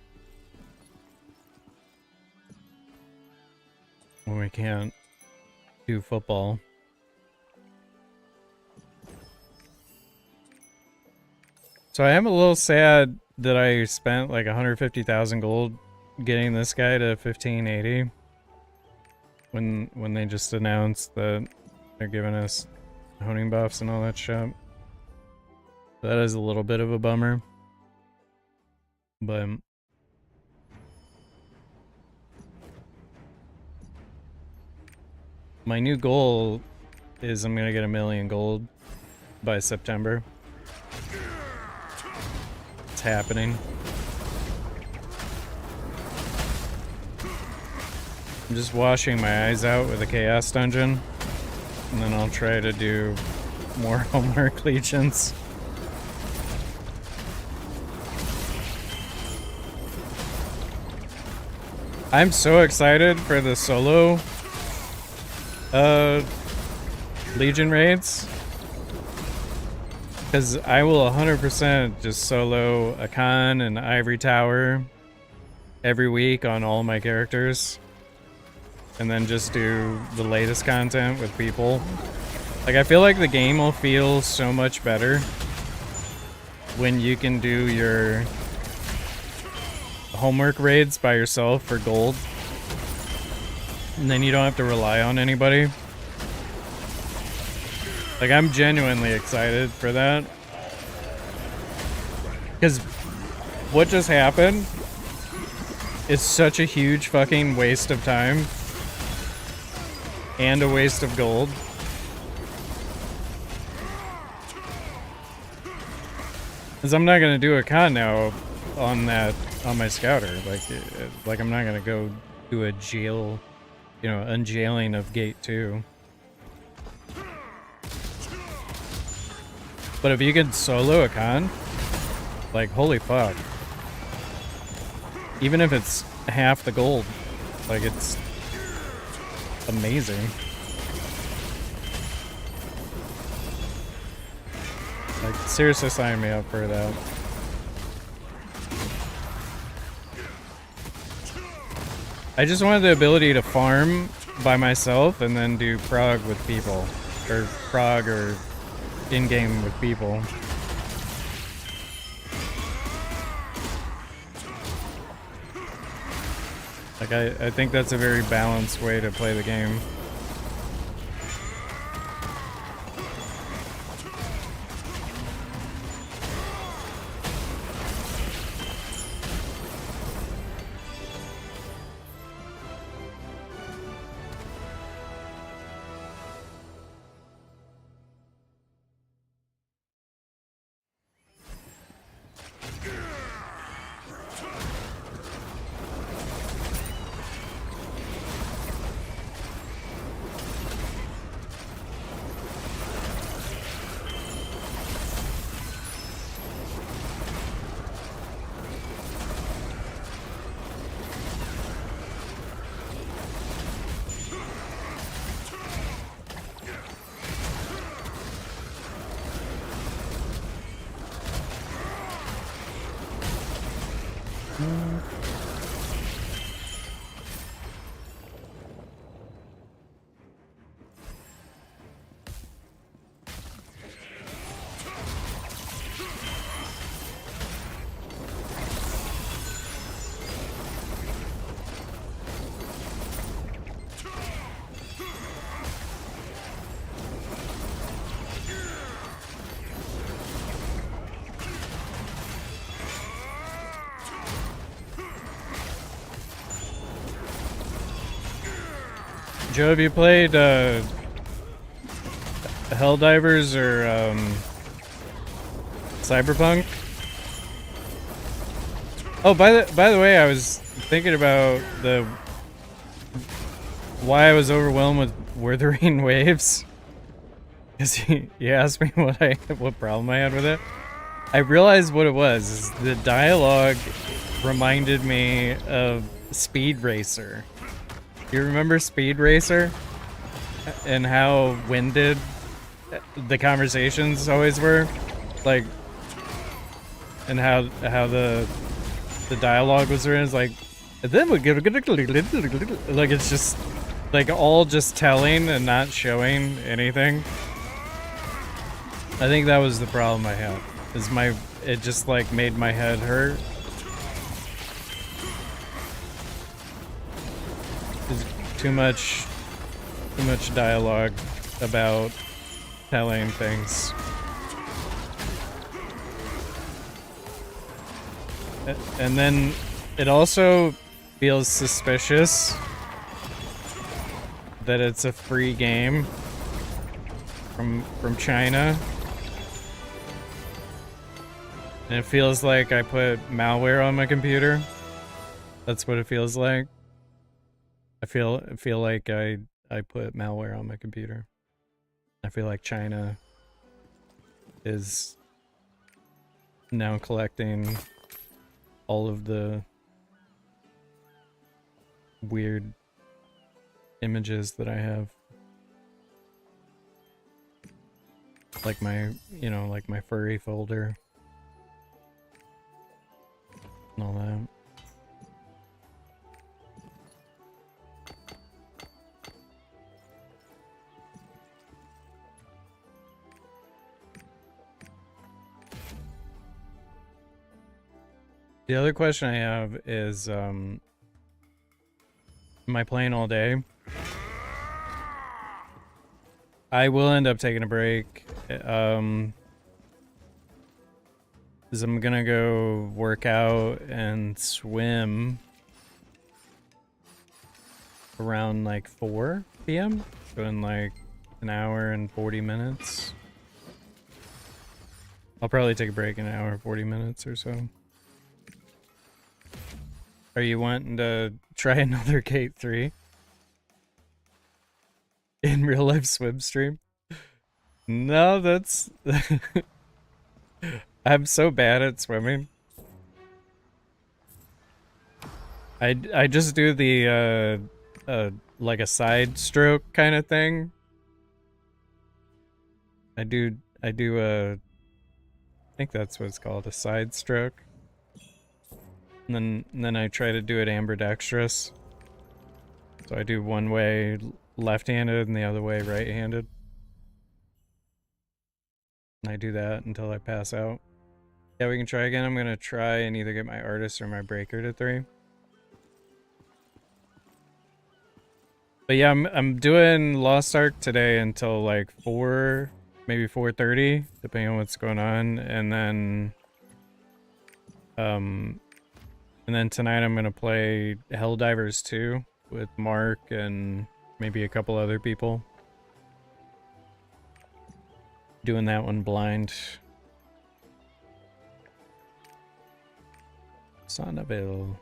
When we can't do football. So I am a little sad that I spent like 150,000 gold getting this guy to 1580 when they just announced that they're giving us honing buffs and all that shit. That is a little bit of a bummer. But my new goal is I'm gonna get 1,000,000 gold by September. It's happening. I'm just washing my eyes out with a chaos dungeon, and then I'll try to do more homework legions. I'm so excited for the solo Legion raids, because I will 100% just solo a Khan and Ivory Tower every week on all my characters, and then just do the latest content with people. Like, I feel like the game will feel so much better when you can do your homework raids by yourself for gold, and then you don't have to rely on anybody. Like, I'm genuinely excited for that, because what just happened is such a huge fucking waste of time and a waste of gold. Because I'm not gonna do a con now on my scouter. Like I'm not gonna go do a jail, you know, unjailing of Gate 2. But if you could solo a con, like, holy fuck. Even if it's half the gold, like, it's amazing. Like, seriously sign me up for that. I just wanted the ability to farm by myself and then do prog with people. Or prog or in-game with people. Like, I think that's a very balanced way to play the game. Joe, have you played Helldivers or Cyberpunk? Oh, by the way, I was thinking about why I was overwhelmed with Withering Waves, because he asked me what problem I had with it. I realized what it was. Is the dialogue reminded me of Speed Racer. You remember Speed Racer? And how winded the conversations always were? Like, and how the dialogue was written. It's like, then we get like, it's just like all just telling and not showing anything. I think that was the problem I had. It just like made my head hurt. Too much dialogue about telling things. And then it also feels suspicious that it's a free game from China. And it feels like I put malware on my computer. That's what it feels like. I feel like I put malware on my computer. I feel like China is now collecting all of the weird images that I have. Like my, you know, like my furry folder. And all that. The other question I have is, am I playing all day? I will end up taking a break. Because I'm gonna go work out and swim around like 4 p.m. So in like an hour and 40 minutes. I'll probably take a break in an hour and 40 minutes or so. Are you wanting to try another Gate 3? In real life swim stream? No, that's... I'm so bad at swimming. I just do the, like a side stroke kind of thing. I do, I think that's what it's called, a side stroke. And then I try to do it ambidextrous. So I do one way left-handed and the other way right-handed. And I do that until I pass out. Yeah, we can try again. I'm gonna try and either get my artist or my breaker to 3. But yeah, I'm doing Lost Ark today until like 4, maybe 4:30, depending on what's going on, and then tonight I'm gonna play Helldivers 2 with Mark and maybe a couple other people. Doing that one blind. Sonneville.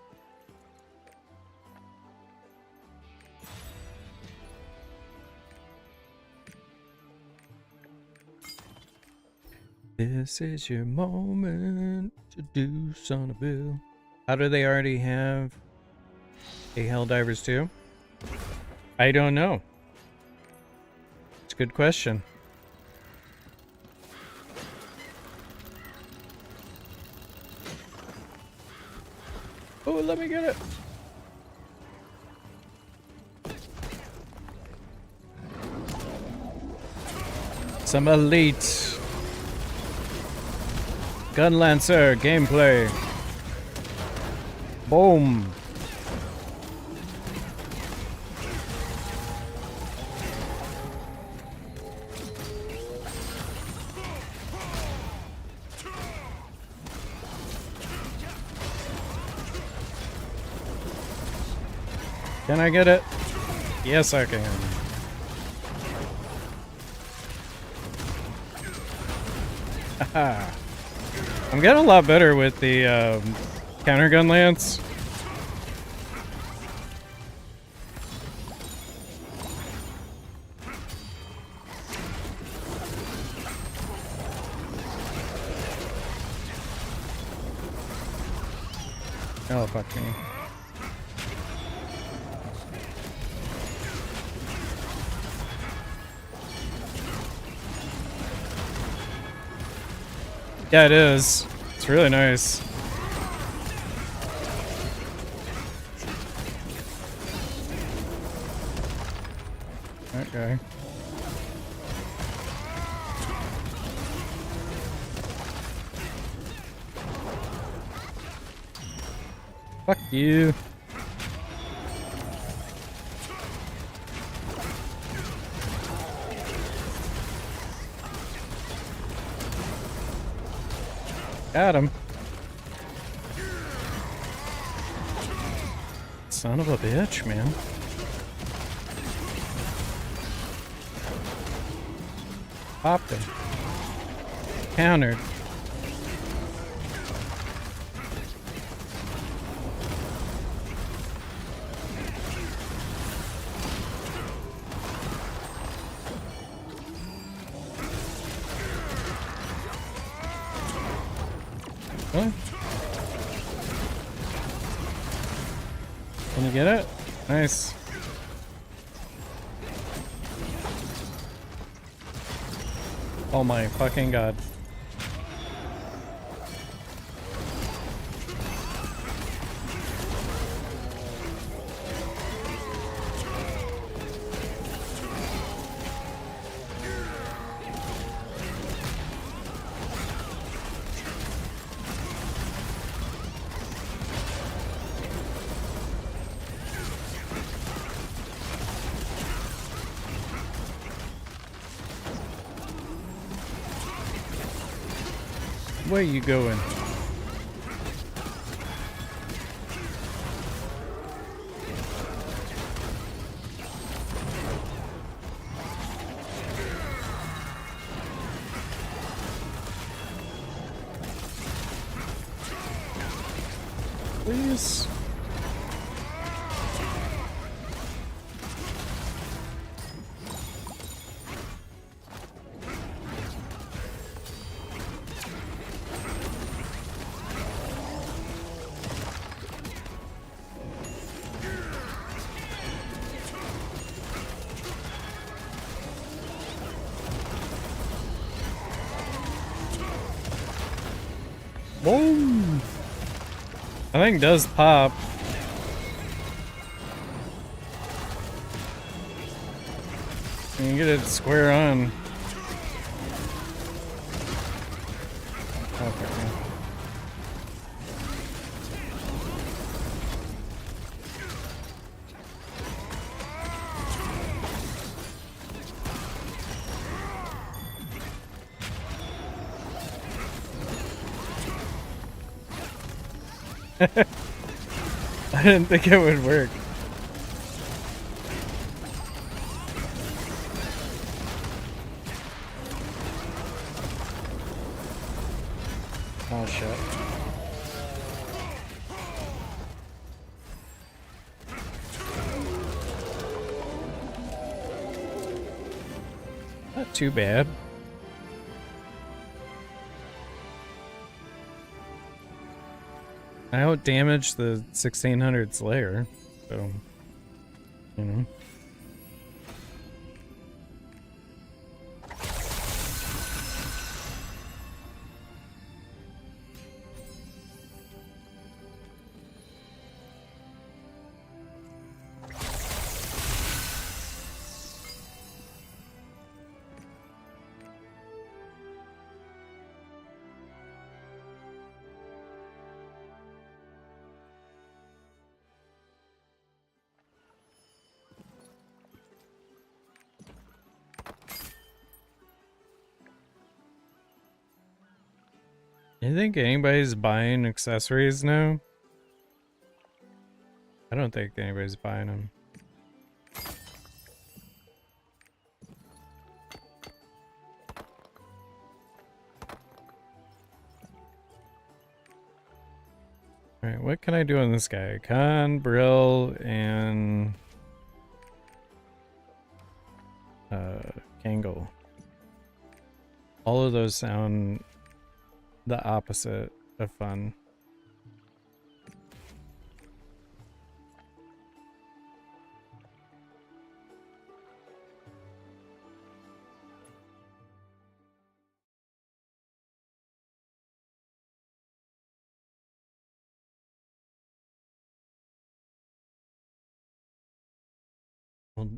This is your moment to do Sonneville. How do they already have a Helldivers 2? I don't know. It's a good question. Oh, let me get it. Some elite Gun Lancer gameplay. Boom. Can I get it? Yes, I can. Haha. I'm getting a lot better with the countergun lance. Oh, fuck me. Yeah, it is. It's really nice. Okay. Fuck you. Got him. Son of a bitch, man. Popped him. Countered. What? Can you get it? Nice. Oh my fucking god. Where you going? Please. Boom! I think it does pop. You can get it square on. Okay. I didn't think it would work. Oh shit. Not too bad. I outdamaged the 1600 Slayer, so, you know. You think anybody's buying accessories now? I don't think anybody's buying them. Alright, what can I do on this guy? Khan, Brill, and Kangol. All of those sound the opposite of fun. We'll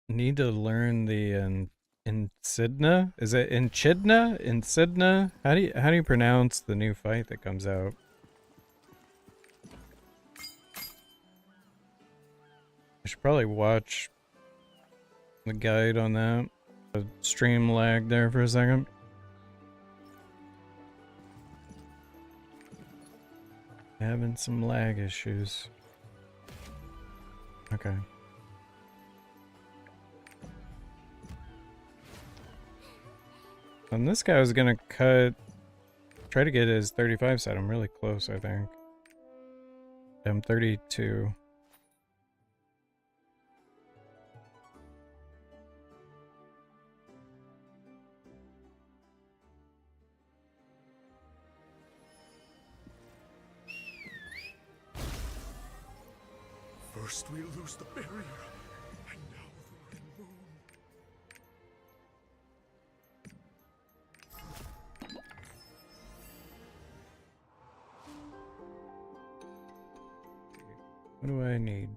need to learn the Incidna? Is it Inchidna? Incidna? How do you pronounce the new fight that comes out? I should probably watch the guide on that. The stream lag there for a second. Having some lag issues. Okay. And this guy was gonna try to get his 35 set. I'm really close, I think. I'm 32. First we lose the barrier, and now the ring moon. What do I need?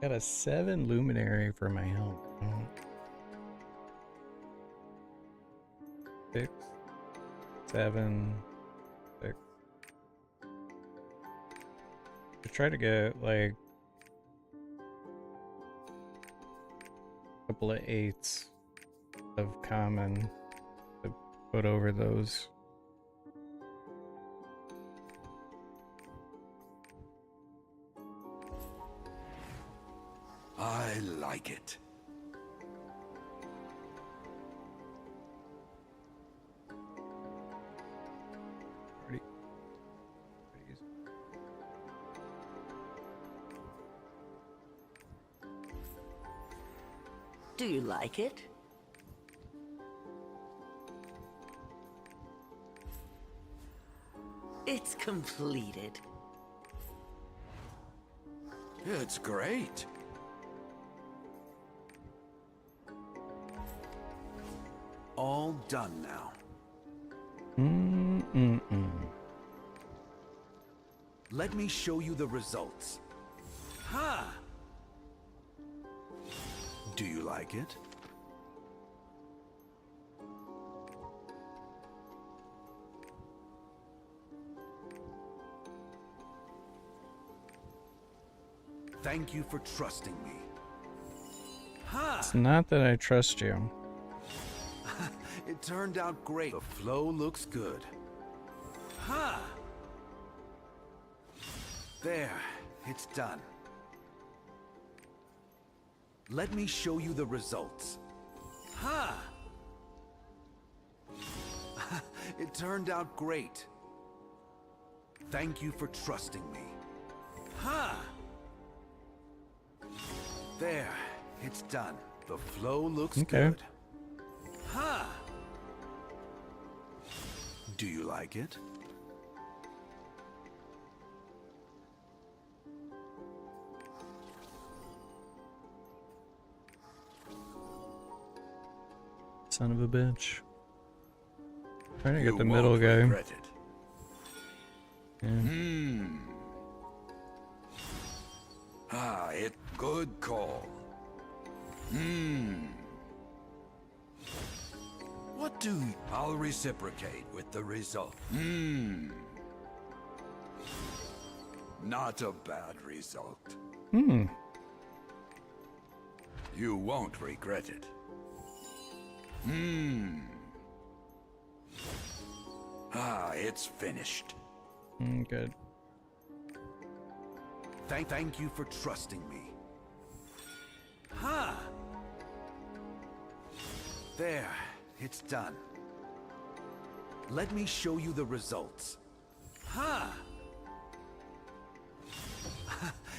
Got a 7 luminary for my helmet. Oh. 6, 7, 6. I try to get like a couple of 8s of common to put over those. I like it. Pretty. Do you like it? It's completed. It's great. All done now. Let me show you the results. Ha! Do you like it? Thank you for trusting me. Ha! It's not that I trust you. It turned out great. The flow looks good. Ha! There, it's done. Let me show you the results. Ha! It turned out great. Thank you for trusting me. Ha! There, it's done. The flow looks good. Ha! Do you like it? Son of a bitch. Trying to get the You middle won't guy. regret it. Yeah. Ah, good call. What do you... I'll reciprocate with the result. Not a bad result. You won't regret it. Ah, it's finished. Good. Thank you for trusting me. Ha! There, it's done. Let me show you the results. Ha!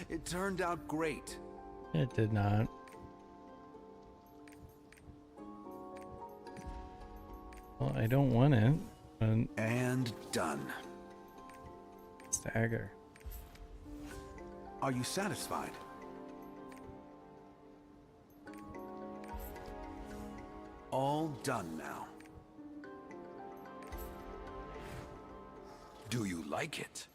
It turned out great. It did not. Well, I don't want it. But And done. stagger. Are you satisfied? All done now. Do you like it?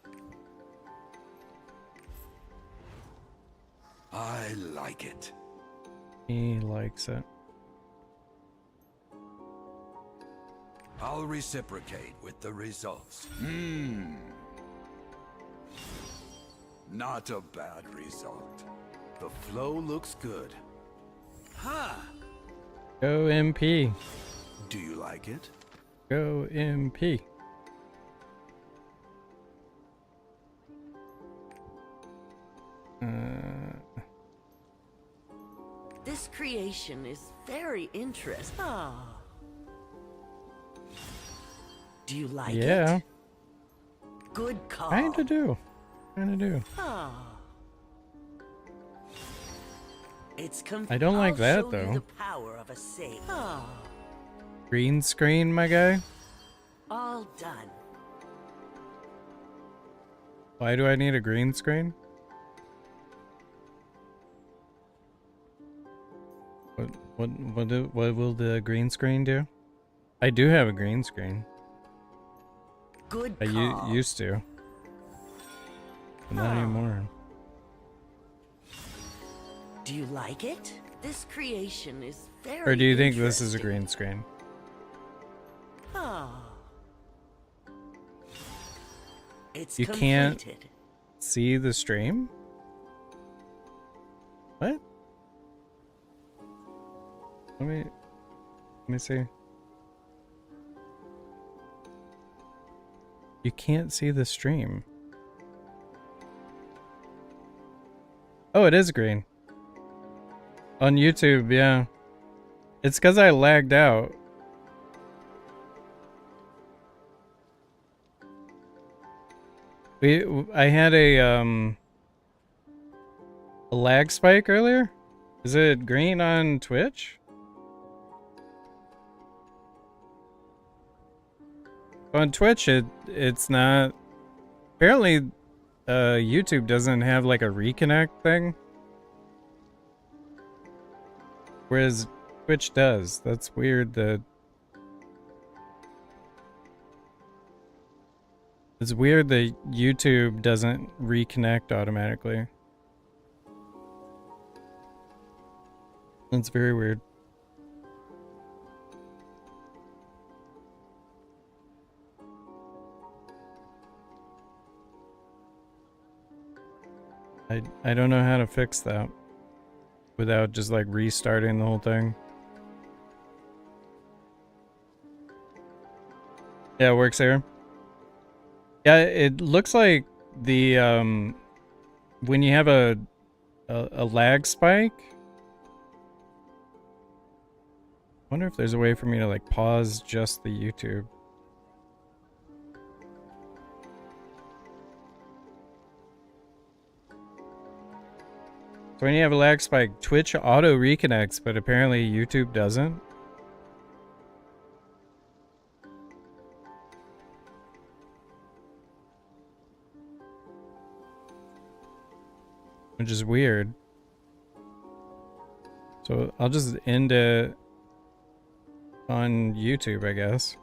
I like it. He likes it. I'll reciprocate with the results. Not a bad result. The flow looks good. Ha! Go MP. Do you like it? Go MP. This creation is very interesting. Ah. Do you like Yeah, it? Good call. kinda do. Kinda do. Ah. It's I don't like I'll that, show though. You the power of a save. Ah. Green screen, my guy? All done. Why do I need a green screen? What will the green screen do? I do have a green screen. Good I call. used to. But not anymore. Do you like it? This creation is very Or do you think this is a interesting. green screen? Ah. It's You can't- completed. See the stream? What? Let me see. You can't see the stream. Oh, it is green. On YouTube, yeah. It's because I lagged out. I had a lag spike earlier. Is it green on Twitch? On Twitch, it's not. Apparently, YouTube doesn't have like a reconnect thing, whereas Twitch does. That's weird. It's weird that YouTube doesn't reconnect automatically. That's very weird. I don't know how to fix that without just like restarting the whole thing. Yeah, it works here. Yeah, it looks like the when you have a lag spike. Wonder if there's a way for me to like pause just the YouTube. So when you have a lag spike, Twitch auto reconnects, but apparently YouTube doesn't. Which is weird. So I'll just end it on YouTube, I guess.